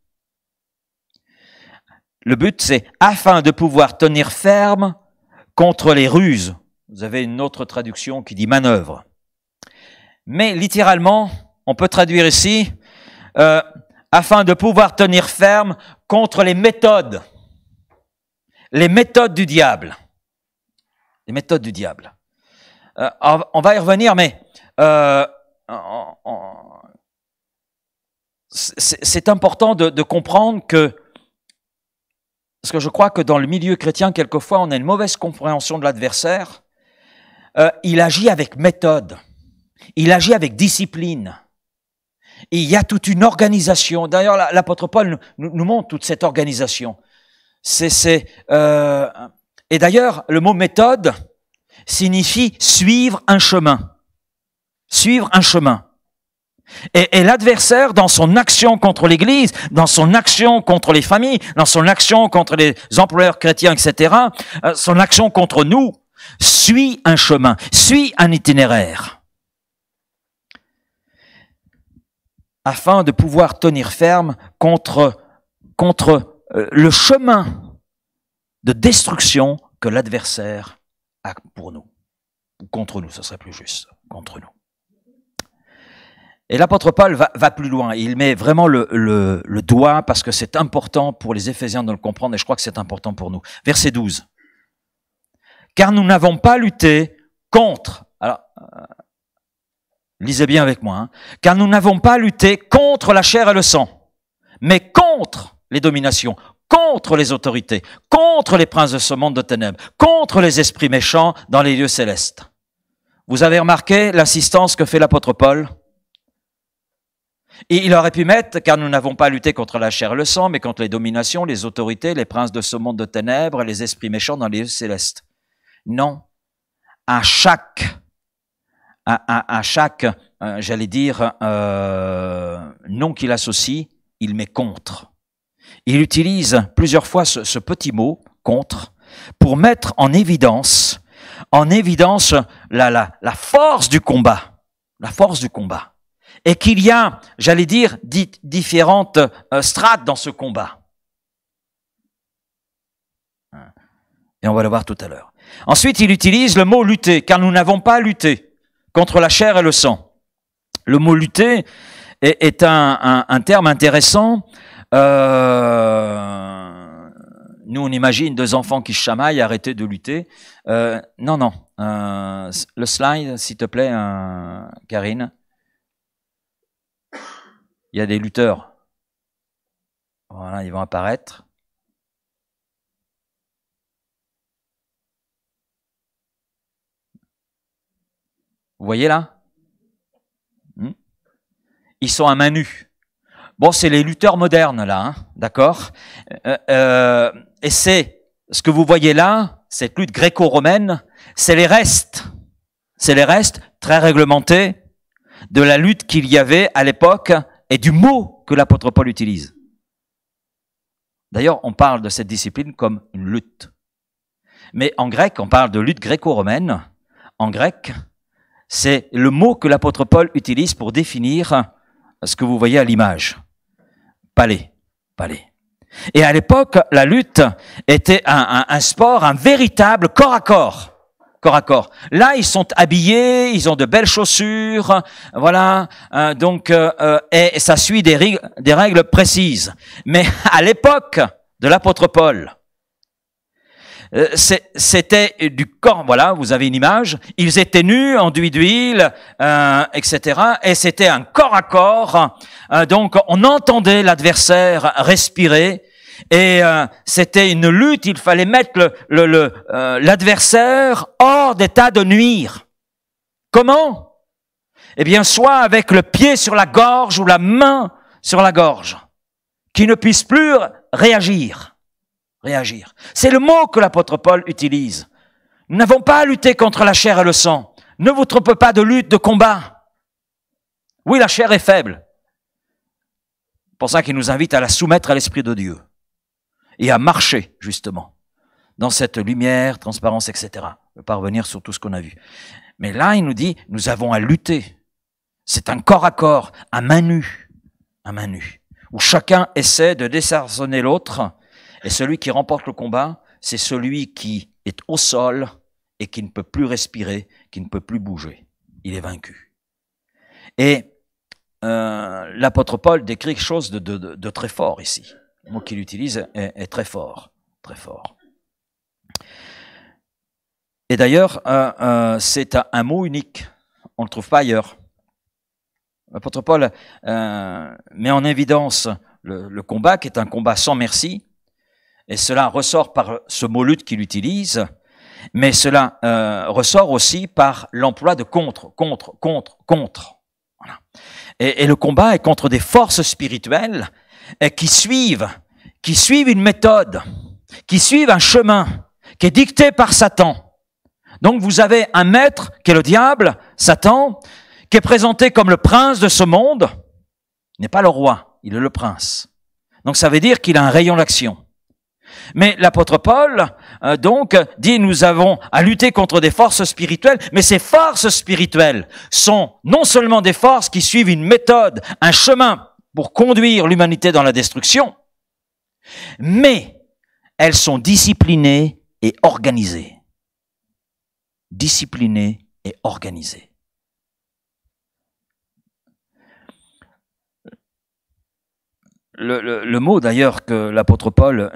Le but, c'est afin de pouvoir tenir ferme contre les ruses. Vous avez une autre traduction qui dit manœuvre. Mais littéralement, on peut traduire ici, afin de pouvoir tenir ferme contre les méthodes du diable. Les méthodes du diable. On va y revenir, mais c'est important de comprendre que, parce que je crois que dans le milieu chrétien, quelquefois, on a une mauvaise compréhension de l'adversaire. Il agit avec méthode, il agit avec discipline. Et il y a toute une organisation. D'ailleurs, l'apôtre Paul nous montre toute cette organisation. Et d'ailleurs, le mot méthode signifie suivre un chemin. Suivre un chemin. Et l'adversaire, dans son action contre l'Église, dans son action contre les familles, dans son action contre les employeurs chrétiens, etc., son action contre nous, suit un chemin, suit un itinéraire. Afin de pouvoir tenir ferme contre le chemin de destruction que l'adversaire a pour nous. Ou contre nous, ce serait plus juste, contre nous. Et l'apôtre Paul va plus loin. Il met vraiment le doigt parce que c'est important pour les Éphésiens de le comprendre et je crois que c'est important pour nous. Verset 12. Car nous n'avons pas lutté contre... Alors, lisez bien avec moi. Car nous n'avons pas lutté contre la chair et le sang, mais contre les dominations, contre les autorités, contre les princes de ce monde de ténèbres, contre les esprits méchants dans les lieux célestes. Vous avez remarqué l'assistance que fait l'apôtre Paul ? Et il aurait pu mettre, car nous n'avons pas lutté contre la chair et le sang, mais contre les dominations, les autorités, les princes de ce monde de ténèbres, les esprits méchants dans les lieux célestes. Non. À chaque, j'allais dire, nom qu'il associe, il met contre. Il utilise plusieurs fois ce petit mot, contre, pour mettre en évidence la force du combat. La force du combat. Et qu'il y a, j'allais dire, différentes strates dans ce combat. Et on va le voir tout à l'heure. Ensuite, il utilise le mot lutter, car nous n'avons pas lutté contre la chair et le sang. Le mot lutter est un terme intéressant. Nous, on imagine deux enfants qui se chamaillent, arrêtez de lutter. Non. Le slide, s'il te plaît, Karine. Il y a des lutteurs. Voilà, ils vont apparaître. Vous voyez là? Ils sont à main nue. Bon, c'est les lutteurs modernes là, d'accord? Et c'est ce que vous voyez là, cette lutte gréco-romaine, c'est les restes très réglementés de la lutte qu'il y avait à l'époque et du mot que l'apôtre Paul utilise. D'ailleurs, on parle de cette discipline comme une lutte. Mais en grec, on parle de lutte gréco-romaine. En grec, c'est le mot que l'apôtre Paul utilise pour définir ce que vous voyez à l'image. Palais. Et à l'époque, la lutte était un sport, un véritable corps à corps. Là, ils sont habillés, ils ont de belles chaussures, voilà. Et ça suit des règles précises. Mais à l'époque de l'apôtre Paul, c'était du corps. Voilà, vous avez une image. Ils étaient nus, enduits d'huile, etc. Et c'était un corps à corps. Donc, on entendait l'adversaire respirer. Et c'était une lutte, il fallait mettre l'adversaire hors d'état de nuire. Comment? Eh bien, soit avec le pied sur la gorge ou la main sur la gorge, qui ne puisse plus réagir. C'est le mot que l'apôtre Paul utilise. Nous n'avons pas à lutter contre la chair et le sang. Ne vous trompez pas de lutte, de combat. Oui, la chair est faible. C'est pour ça qu'il nous invite à la soumettre à l'Esprit de Dieu. Et à marcher, justement, dans cette lumière, transparence, etc. Je ne vais pas revenir sur tout ce qu'on a vu. Mais là, il nous dit, nous avons à lutter. C'est un corps à corps, à main nue. à main nue, où chacun essaie de désarçonner l'autre, et celui qui remporte le combat, c'est celui qui est au sol et qui ne peut plus respirer, qui ne peut plus bouger. Il est vaincu. Et l'apôtre Paul décrit quelque chose de très fort ici. Le mot qu'il utilise est très fort, très fort. Et d'ailleurs, c'est un mot unique. On ne le trouve pas ailleurs. L'apôtre Paul met en évidence le combat, qui est un combat sans merci, et cela ressort par ce mot lutte qu'il utilise, mais cela ressort aussi par l'emploi de contre. Voilà. Et le combat est contre des forces spirituelles qui suivent une méthode, qui suivent un chemin qui est dicté par Satan. Donc vous avez un maître qui est le diable, Satan, qui est présenté comme le prince de ce monde. Il n'est pas le roi, il est le prince. Donc ça veut dire qu'il a un rayon d'action. Mais l'apôtre Paul, donc, dit nous avons à lutter contre des forces spirituelles, mais ces forces spirituelles sont non seulement des forces qui suivent une méthode, un chemin pour conduire l'humanité dans la destruction, mais elles sont disciplinées et organisées. Disciplinées et organisées. Le mot d'ailleurs que l'apôtre Paul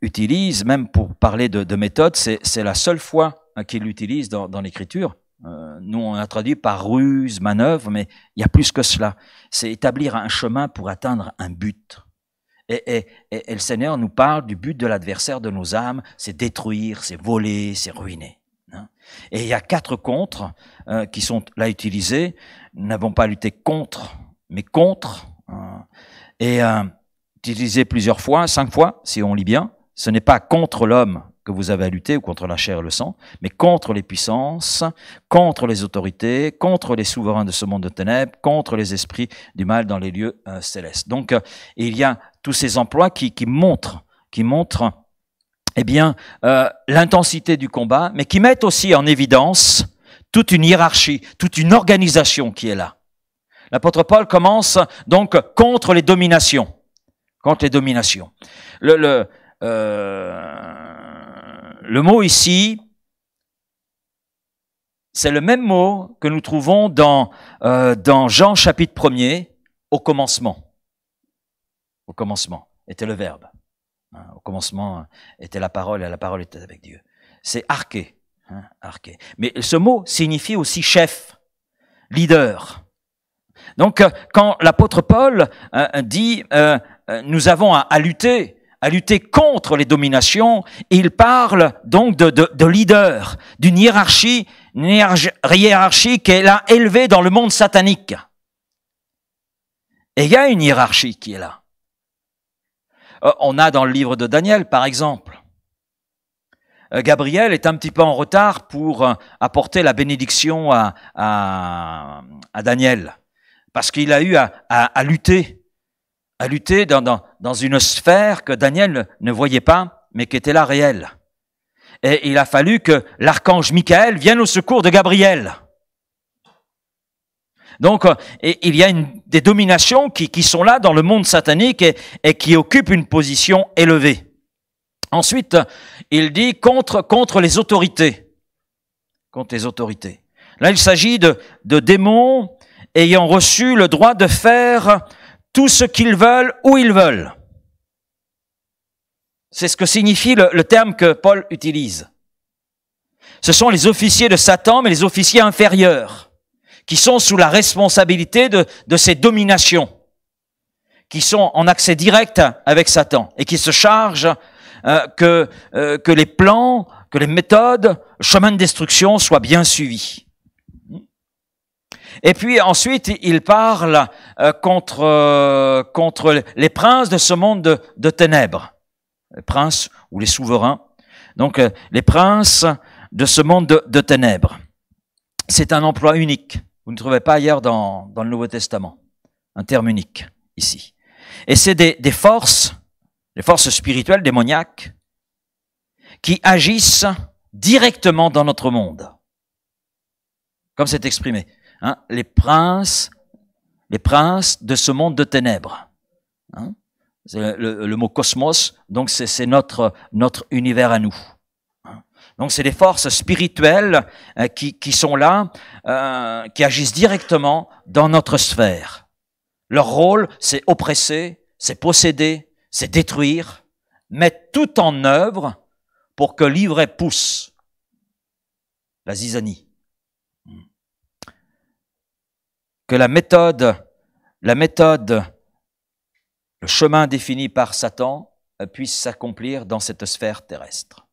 utilise, même pour parler de méthode, c'est la seule fois qu'il l'utilise dans l'Écriture. Nous, on a traduit par ruse, manœuvre, mais il y a plus que cela. C'est établir un chemin pour atteindre un but. Et le Seigneur nous parle du but de l'adversaire de nos âmes, c'est détruire, c'est voler, c'est ruiner. Et il y a 4 contre qui sont là utilisés. Nous n'avons pas lutté contre, mais contre. Et utilisé plusieurs fois, 5 fois, si on lit bien. Ce n'est pas contre l'homme que vous avez à lutter, ou contre la chair et le sang, mais contre les puissances, contre les autorités, contre les souverains de ce monde de ténèbres, contre les esprits du mal dans les lieux célestes. Donc, il y a tous ces emplois qui montrent eh bien, l'intensité du combat, mais qui mettent aussi en évidence toute une hiérarchie, toute une organisation qui est là. L'apôtre Paul commence donc contre les dominations. Contre les dominations. Le mot ici, c'est le même mot que nous trouvons dans Jean chapitre 1er, au commencement. Au commencement était le Verbe. Au commencement était la parole et la parole était avec Dieu. C'est arché. Arché. Mais ce mot signifie aussi chef, leader. Donc, quand l'apôtre Paul dit nous avons à lutter contre les dominations, il parle donc de leader, d'une hiérarchie qui est là élevée dans le monde satanique. Et il y a une hiérarchie qui est là. On a dans le livre de Daniel, par exemple, Gabriel est un petit peu en retard pour apporter la bénédiction à Daniel. Parce qu'il a eu à lutter dans une sphère que Daniel ne voyait pas, mais qui était là réelle. Et il a fallu que l'archange Michael vienne au secours de Gabriel. Donc, il y a des dominations qui sont là dans le monde satanique et qui occupent une position élevée. Ensuite, il dit contre les autorités. Contre les autorités. Là, il s'agit de démons ayant reçu le droit de faire tout ce qu'ils veulent, où ils veulent. C'est ce que signifie le terme que Paul utilise. Ce sont les officiers de Satan, mais les officiers inférieurs, qui sont sous la responsabilité de ces dominations, qui sont en accès direct avec Satan, et qui se chargent que les plans, que les méthodes, le chemin de destruction soient bien suivis. Et puis ensuite, il parle contre les princes de ce monde de ténèbres. Les princes ou les souverains. Donc, les princes de ce monde de ténèbres. C'est un emploi unique. Vous ne trouvez pas ailleurs dans le Nouveau Testament. Un terme unique, ici. Et c'est des forces spirituelles, démoniaques, qui agissent directement dans notre monde. Comme c'est exprimé. Les princes de ce monde de ténèbres. C'est le mot cosmos, donc c'est notre univers à nous. Donc c'est des forces spirituelles qui sont là, qui agissent directement dans notre sphère. Leur rôle, c'est oppresser, c'est posséder, c'est détruire, mettre tout en œuvre pour que l'ivraie pousse. La zizanie. Que la méthode, le chemin défini par Satan puisse s'accomplir dans cette sphère terrestre.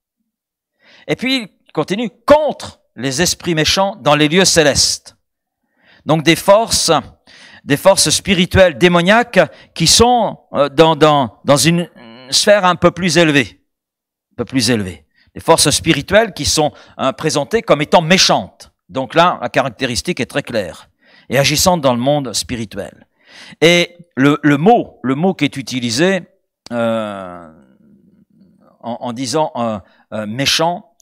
Et puis, il continue, contre les esprits méchants dans les lieux célestes. Donc des forces spirituelles démoniaques qui sont dans une sphère un peu plus élevée. Des forces spirituelles qui sont présentées comme étant méchantes. Donc là, la caractéristique est très claire. Et agissant dans le monde spirituel. Et le mot qui est utilisé en disant méchant,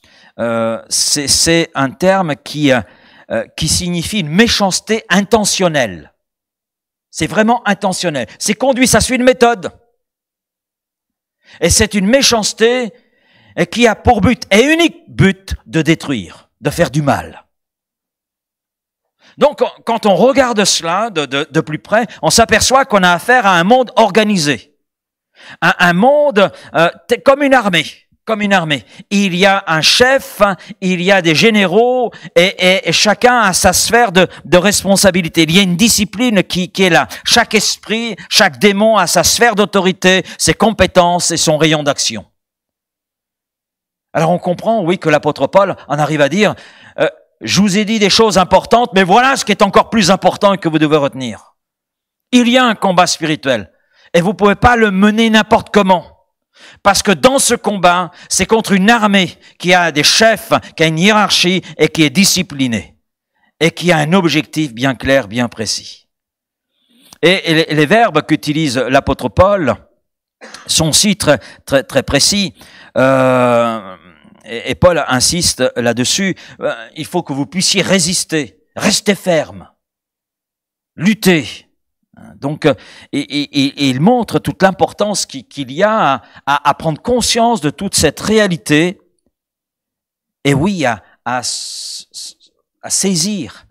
c'est un terme qui signifie une méchanceté intentionnelle. C'est vraiment intentionnel. C'est conduit, ça suit une méthode. Et c'est une méchanceté qui a pour but et unique but de détruire, de faire du mal. Donc, quand on regarde cela de plus près, on s'aperçoit qu'on a affaire à un monde organisé. Un monde comme une armée. Il y a un chef, il y a des généraux et chacun a sa sphère de responsabilité. Il y a une discipline qui est là. Chaque esprit, chaque démon a sa sphère d'autorité, ses compétences et son rayon d'action. Alors on comprend, oui, que l'apôtre Paul en arrive à dire je vous ai dit des choses importantes, mais voilà ce qui est encore plus important et que vous devez retenir. Il y a un combat spirituel et vous pouvez pas le mener n'importe comment. Parce que dans ce combat, c'est contre une armée qui a des chefs, qui a une hiérarchie et qui est disciplinée. Et qui a un objectif bien clair, bien précis. Et les verbes qu'utilise l'apôtre Paul sont aussi très, très, très précis. Et Paul insiste là-dessus. Il faut que vous puissiez résister, rester ferme, lutter. Donc, il montre toute l'importance qu'il y a à prendre conscience de toute cette réalité et oui, à saisir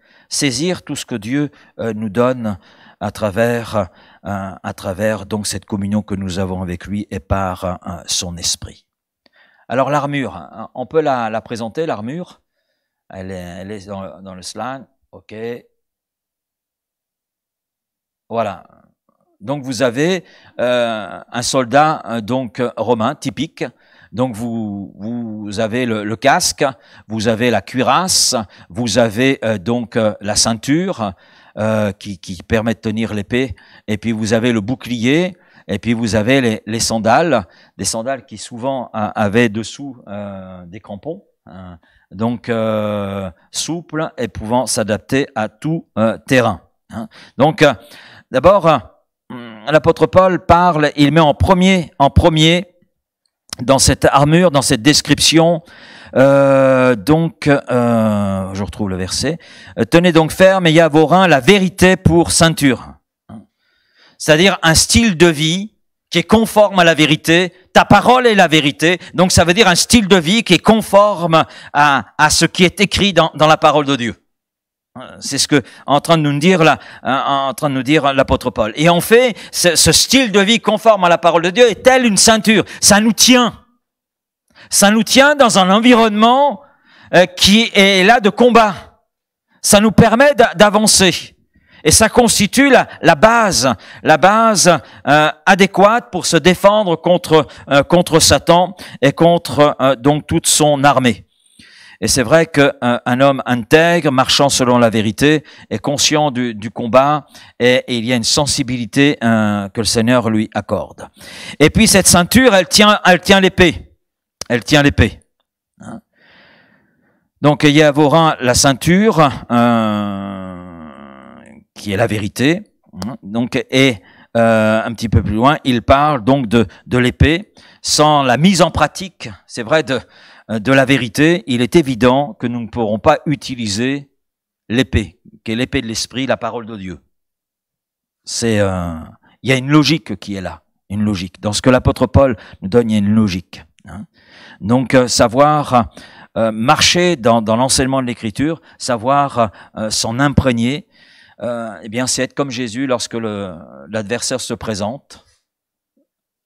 tout ce que Dieu nous donne à travers donc cette communion que nous avons avec lui et par son esprit. Alors l'armure, on peut la présenter, l'armure. Elle est dans le slide, ok. Voilà. Donc vous avez un soldat donc romain typique. Donc vous avez le casque, vous avez la cuirasse, vous avez donc la ceinture qui permet de tenir l'épée, et puis vous avez le bouclier, et puis vous avez les sandales, des sandales qui souvent avaient dessous des crampons, donc souples et pouvant s'adapter à tout terrain. Donc d'abord, l'apôtre Paul parle, il met en premier dans cette armure, dans cette description, je retrouve le verset, tenez donc ferme, ayez à vos reins la vérité pour ceinture. C'est-à-dire un style de vie qui est conforme à la vérité. Ta parole est la vérité, donc ça veut dire un style de vie qui est conforme à ce qui est écrit dans la parole de Dieu. C'est ce que en train de nous dire l'apôtre Paul. Et en fait, ce style de vie conforme à la parole de Dieu est tel une ceinture. Ça nous tient dans un environnement qui est là de combat. Ça nous permet d'avancer. Et ça constitue la base adéquate pour se défendre contre Satan et contre donc toute son armée. Et c'est vrai qu'un homme intègre, marchant selon la vérité, est conscient du combat et il y a une sensibilité que le Seigneur lui accorde. Et puis cette ceinture, elle tient l'épée. Elle tient l'épée. Donc il y a à vos reins la ceinture qui est la vérité. Donc et un petit peu plus loin, il parle donc de l'épée. Sans la mise en pratique, c'est vrai, de la vérité, il est évident que nous ne pourrons pas utiliser l'épée, qui est l'épée de l'esprit, la parole de Dieu. Il y a une logique qui est là. une logique. Dans ce que l'apôtre Paul nous donne, il y a une logique. Hein. Donc, savoir marcher dans l'enseignement de l'Écriture, savoir s'en imprégner, eh bien, c'est être comme Jésus lorsque l'adversaire se présente,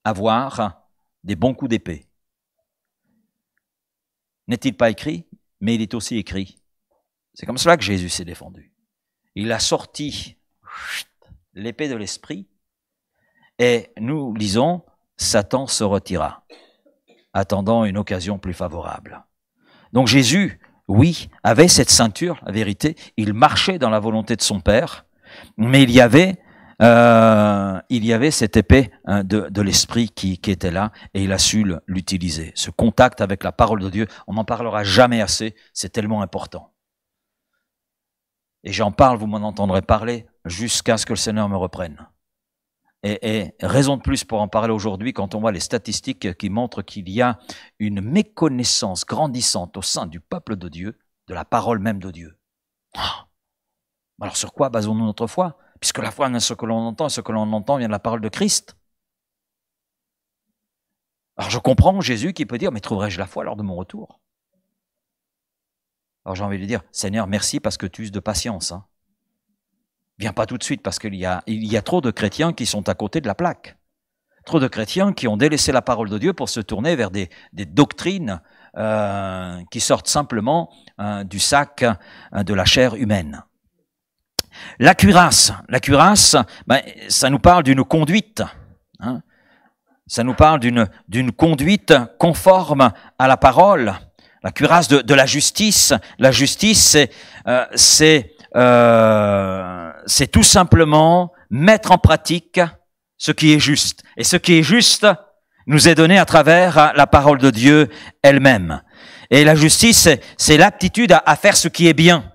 avoir des bons coups d'épée. N'est-il pas écrit? Mais il est aussi écrit. C'est comme cela que Jésus s'est défendu. Il a sorti l'épée de l'esprit et nous lisons, Satan se retira, attendant une occasion plus favorable. Donc Jésus, oui, avait cette ceinture, la vérité, il marchait dans la volonté de son Père, mais il y avait cette épée de l'esprit qui était là et il a su l'utiliser. Ce contact avec la parole de Dieu, on n'en parlera jamais assez, c'est tellement important. Et j'en parle, vous m'en entendrez parler jusqu'à ce que le Seigneur me reprenne. Et raison de plus pour en parler aujourd'hui quand on voit les statistiques qui montrent qu'il y a une méconnaissance grandissante au sein du peuple de Dieu, de la parole même de Dieu. Alors sur quoi basons-nous notre foi? Puisque la foi n'est ce que l'on entend, et ce que l'on entend vient de la parole de Christ. Alors je comprends Jésus qui peut dire, mais trouverai-je la foi lors de mon retour? Alors j'ai envie de lui dire, Seigneur, merci parce que tu uses de patience. Hein. Viens pas tout de suite parce qu'il y a trop de chrétiens qui sont à côté de la plaque. Trop de chrétiens qui ont délaissé la parole de Dieu pour se tourner vers des doctrines qui sortent simplement du sac de la chair humaine. La cuirasse, ben, ça nous parle d'une conduite. Hein. Ça nous parle d'une conduite conforme à la parole. La cuirasse de la justice. La justice, c'est tout simplement mettre en pratique ce qui est juste. Et ce qui est juste nous est donné à travers la parole de Dieu elle-même. Et la justice, c'est l'aptitude à faire ce qui est bien,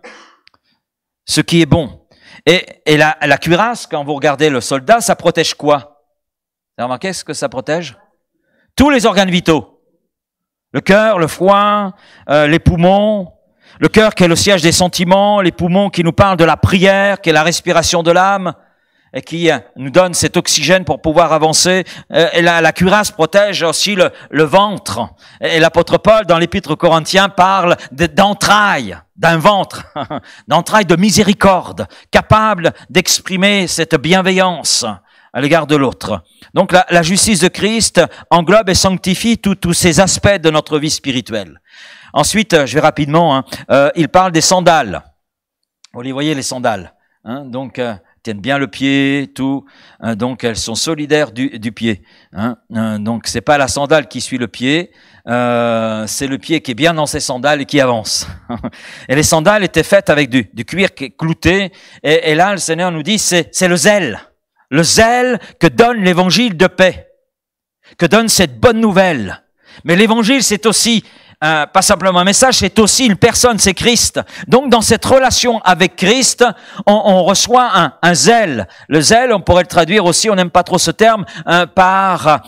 ce qui est bon. Et la cuirasse, quand vous regardez le soldat, ça protège quoi? Vous avez remarqué ce que ça protège? Tous les organes vitaux. Le cœur, le foie, les poumons. Le cœur qui est le siège des sentiments, les poumons qui nous parlent de la prière, qui est la respiration de l'âme, et qui nous donne cet oxygène pour pouvoir avancer. Et la cuirasse protège aussi le ventre. Et l'apôtre Paul, dans l'épître aux Corinthiens, parle d'entrailles, d'un ventre, d'entrailles de miséricorde, capable d'exprimer cette bienveillance à l'égard de l'autre. Donc la justice de Christ englobe et sanctifie tous ces aspects de notre vie spirituelle. Ensuite, je vais rapidement, il parle des sandales. Vous les voyez, les sandales. Hein, donc, tiennent bien le pied, tout. Donc, elles sont solidaires du pied. Hein, donc, c'est pas la sandale qui suit le pied, c'est le pied qui est bien dans ses sandales et qui avance. Et les sandales étaient faites avec du cuir qui est clouté. Et là, le Seigneur nous dit, c'est le zèle. Le zèle que donne l'évangile de paix, que donne cette bonne nouvelle. Mais l'évangile, c'est aussi pas simplement un message, c'est aussi une personne, c'est Christ. Donc, dans cette relation avec Christ, on reçoit un zèle. Le zèle, on pourrait le traduire aussi, on n'aime pas trop ce terme, par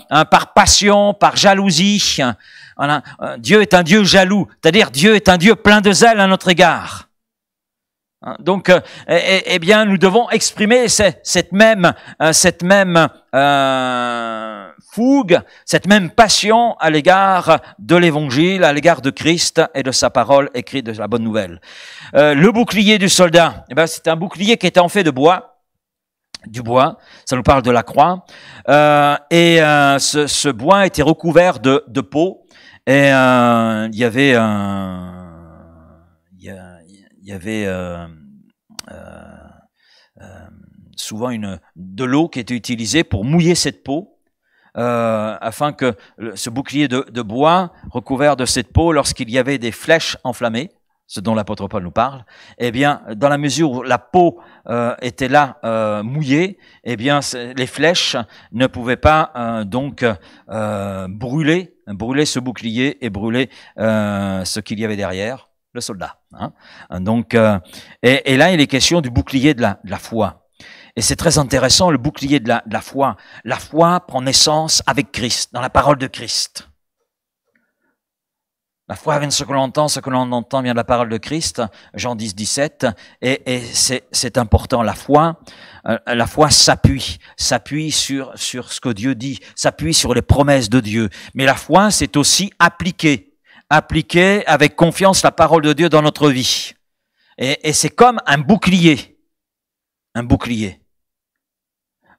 passion, par jalousie. Voilà. Dieu est un Dieu jaloux, c'est-à-dire Dieu est un Dieu plein de zèle à notre égard. Donc, eh bien, nous devons exprimer cette même fougue, cette même passion à l'égard de l'Évangile, à l'égard de Christ et de sa parole écrite de la bonne nouvelle. Le bouclier du soldat, eh ben, c'est un bouclier qui était en fait de bois, du bois. Ça nous parle de la croix. Ce bois était recouvert de peau et il y avait souvent de l'eau qui était utilisée pour mouiller cette peau, afin que ce bouclier de bois recouvert de cette peau, lorsqu'il y avait des flèches enflammées, ce dont l'apôtre Paul nous parle, eh bien, dans la mesure où la peau était là mouillée, eh bien, les flèches ne pouvaient pas brûler ce bouclier et brûler ce qu'il y avait derrière. Le soldat. Hein. Donc, et là, il est question du bouclier de la foi. Et c'est très intéressant, le bouclier de la foi. La foi prend naissance avec Christ, dans la parole de Christ. La foi vient de ce que l'on entend vient de la parole de Christ, Jean 10, 17, et c'est important. La foi s'appuie sur ce que Dieu dit, s'appuie sur les promesses de Dieu. Mais la foi, c'est aussi appliquer avec confiance la parole de Dieu dans notre vie. Et c'est comme un bouclier.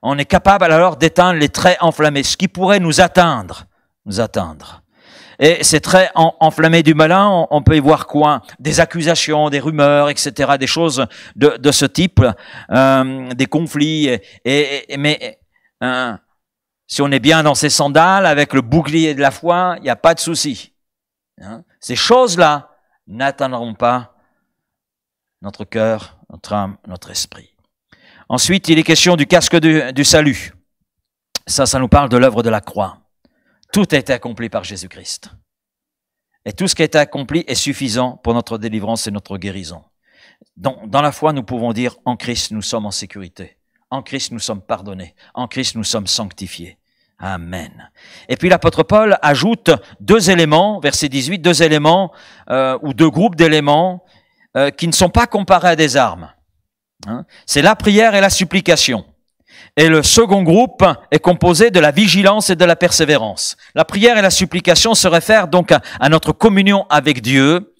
On est capable alors d'éteindre les traits enflammés, ce qui pourrait nous atteindre. Et ces traits enflammés du malin, on peut y voir quoi? Des accusations, des rumeurs, etc., des choses de ce type, des conflits. Mais si on est bien dans ses sandales, avec le bouclier de la foi, il n'y a pas de souci. Ces choses-là n'atteindront pas notre cœur, notre âme, notre esprit. Ensuite, il est question du casque du salut. Ça nous parle de l'œuvre de la croix. Tout a été accompli par Jésus-Christ. Et tout ce qui a été accompli est suffisant pour notre délivrance et notre guérison. Donc, dans la foi, nous pouvons dire, en Christ, nous sommes en sécurité. En Christ, nous sommes pardonnés. En Christ, nous sommes sanctifiés. Amen. Et puis l'apôtre Paul ajoute 2 éléments, verset 18, 2 éléments ou 2 groupes d'éléments qui ne sont pas comparés à des armes. C'est la prière et la supplication. Et le second groupe est composé de la vigilance et de la persévérance. La prière et la supplication se réfèrent donc à notre communion avec Dieu,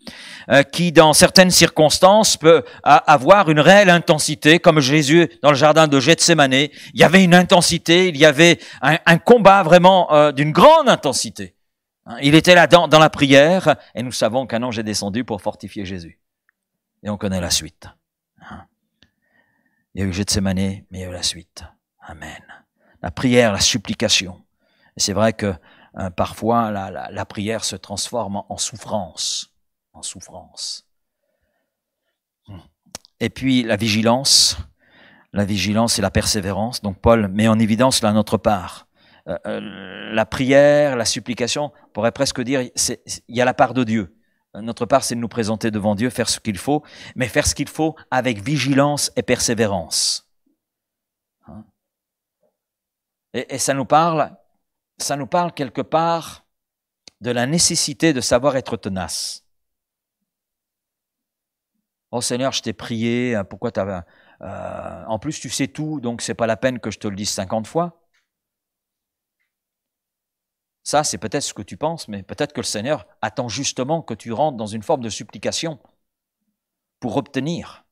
qui dans certaines circonstances peut avoir une réelle intensité, comme Jésus dans le jardin de Gethsémane. Il y avait une intensité, il y avait un combat vraiment d'une grande intensité. Il était là dans la prière, et nous savons qu'un ange est descendu pour fortifier Jésus. Et on connaît la suite. Il y a eu Gethsémane, mais il y a eu la suite. Amen. La prière, la supplication. Et c'est vrai que parfois la prière se transforme en souffrance. Et puis la vigilance et la persévérance. Donc Paul met en évidence là notre part. La prière, la supplication, on pourrait presque dire, il y a la part de Dieu. Notre part, c'est de nous présenter devant Dieu, faire ce qu'il faut, mais faire ce qu'il faut avec vigilance et persévérance. Et ça nous parle quelque part de la nécessité de savoir être tenace. Oh Seigneur, je t'ai prié, pourquoi en plus tu sais tout, donc c'est pas la peine que je te le dise 50 fois. Ça, c'est peut-être ce que tu penses, mais peut-être que le Seigneur attend justement que tu rentres dans une forme de supplication pour obtenir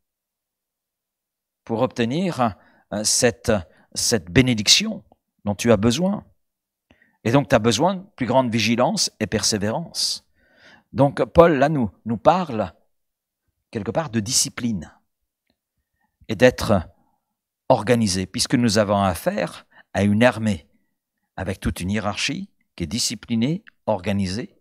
cette bénédiction dont tu as besoin. Et donc, tu as besoin de plus grande vigilance et persévérance. Donc, Paul, là, nous parle quelque part de discipline et d'être organisé, puisque nous avons affaire à une armée avec toute une hiérarchie qui est disciplinée, organisée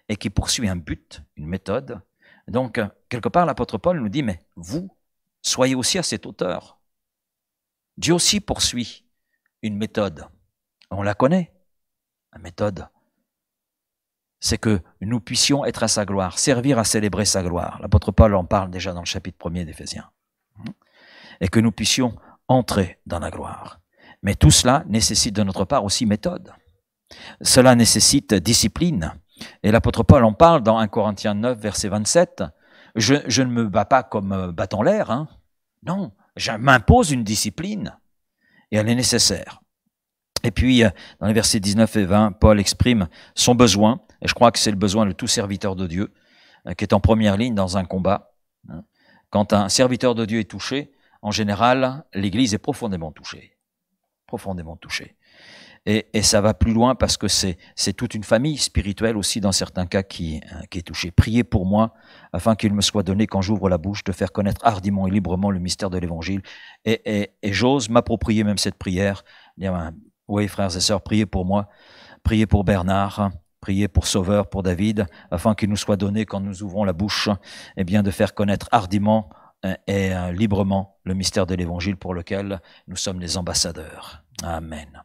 et qui poursuit un but, une méthode. Donc, quelque part, l'apôtre Paul nous dit, mais vous, soyez aussi à cette hauteur. Dieu aussi poursuit une méthode. On la connaît, la méthode. C'est que nous puissions être à sa gloire, servir à célébrer sa gloire. L'apôtre Paul en parle déjà dans le chapitre 1er d'Éphésiens. Et que nous puissions entrer dans la gloire. Mais tout cela nécessite de notre part aussi méthode. Cela nécessite discipline. Et l'apôtre Paul en parle dans 1 Corinthiens 9, verset 27. Je ne me bats pas comme battant l'air. Non, je m'impose une discipline. Et elle est nécessaire. Et puis, dans les versets 19 et 20, Paul exprime son besoin, et je crois que c'est le besoin de tout serviteur de Dieu, qui est en première ligne dans un combat. Quand un serviteur de Dieu est touché, en général, l'Église est profondément touchée. Profondément touchée. Et ça va plus loin parce que c'est toute une famille spirituelle aussi dans certains cas qui est touchée. Priez pour moi afin qu'il me soit donné quand j'ouvre la bouche de faire connaître hardiment et librement le mystère de l'Évangile. Et j'ose m'approprier même cette prière. Oui, frères et sœurs, priez pour moi, priez pour Bernard, priez pour Sauveur, pour David, afin qu'il nous soit donné quand nous ouvrons la bouche, eh bien de faire connaître hardiment et librement le mystère de l'Évangile pour lequel nous sommes les ambassadeurs. Amen.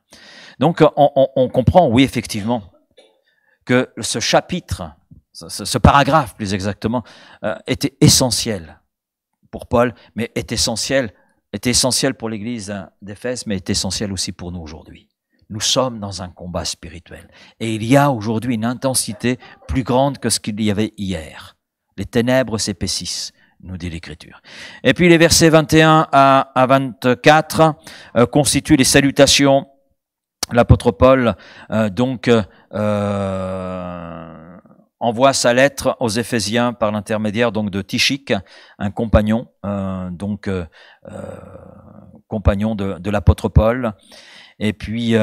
Donc, on comprend, oui, effectivement, que ce chapitre, ce paragraphe, plus exactement, était essentiel pour Paul, mais était essentiel pour l'Église d'Éphèse, mais est essentiel aussi pour nous aujourd'hui. nous sommes dans un combat spirituel. Et il y a aujourd'hui une intensité plus grande que ce qu'il y avait hier. Les ténèbres s'épaississent, nous dit l'Écriture. Et puis les versets 21 à 24 constituent les salutations. L'apôtre Paul envoie sa lettre aux Éphésiens par l'intermédiaire donc de Tychik, un compagnon, compagnon de l'apôtre Paul. Et puis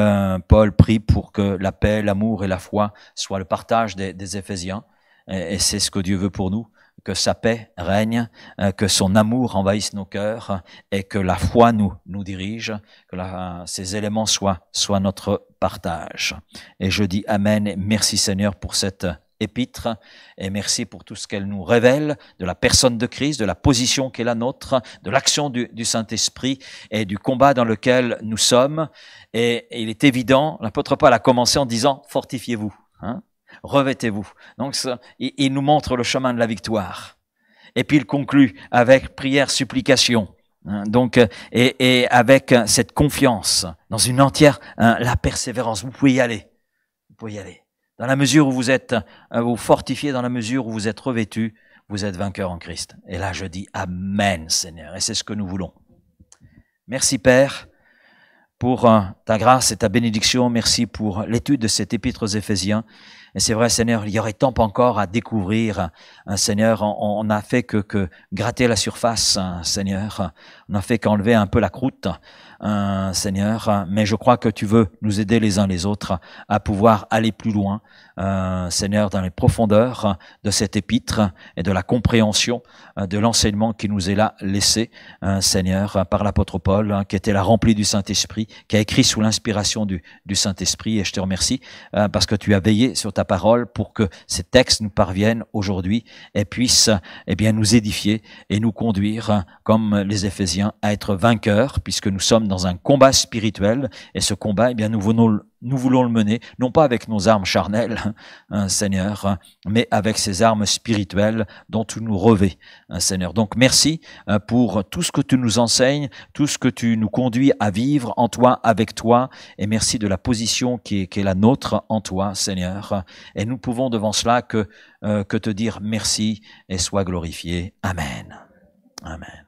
Paul prie pour que la paix, l'amour et la foi soient le partage des Éphésiens. Et c'est ce que Dieu veut pour nous, que sa paix règne, que son amour envahisse nos cœurs et que la foi nous dirige, que ces éléments soient notre partage. Et je dis Amen et merci Seigneur pour cette épître et merci pour tout ce qu'elle nous révèle de la personne de Christ, de la position qui est la nôtre, de l'action du Saint-Esprit et du combat dans lequel nous sommes. Et il est évident, l'apôtre Paul a commencé en disant « fortifiez-vous ». Revêtez-vous. Donc, il nous montre le chemin de la victoire. Et puis, il conclut avec prière, supplication. Donc, et avec cette confiance dans une entière, la persévérance. Vous pouvez y aller. Vous pouvez y aller. Dans la mesure où vous êtes, vous fortifiez, dans la mesure où vous êtes revêtus, vous êtes vainqueurs en Christ. Et là, je dis Amen, Seigneur. Et c'est ce que nous voulons. Merci, Père, pour ta grâce et ta bénédiction. Merci pour l'étude de cette épître aux Éphésiens. Et c'est vrai, Seigneur, il y aurait tant encore à découvrir. Seigneur, on n'a fait que gratter la surface, Seigneur. On n'a fait qu'enlever un peu la croûte, Seigneur. Mais je crois que tu veux nous aider les uns les autres à pouvoir aller plus loin, Seigneur, dans les profondeurs de cette épître et de la compréhension de l'enseignement qui nous est là laissé, Seigneur, par l'apôtre Paul, qui était là rempli du Saint-Esprit, qui a écrit sous l'inspiration du Saint-Esprit. Et je te remercie parce que tu as veillé sur ta parole pour que ces textes nous parviennent aujourd'hui et puissent nous édifier et nous conduire, comme les Éphésiens, à être vainqueurs, puisque nous sommes dans un combat spirituel. Et ce combat, nous voulons le mener, non pas avec nos armes charnelles, Seigneur, mais avec ces armes spirituelles dont tu nous revêts, Seigneur. Donc merci pour tout ce que tu nous enseignes, tout ce que tu nous conduis à vivre en toi, avec toi, et merci de la position qui est la nôtre en toi, Seigneur. Et nous pouvons devant cela que te dire merci et sois glorifié. Amen. Amen.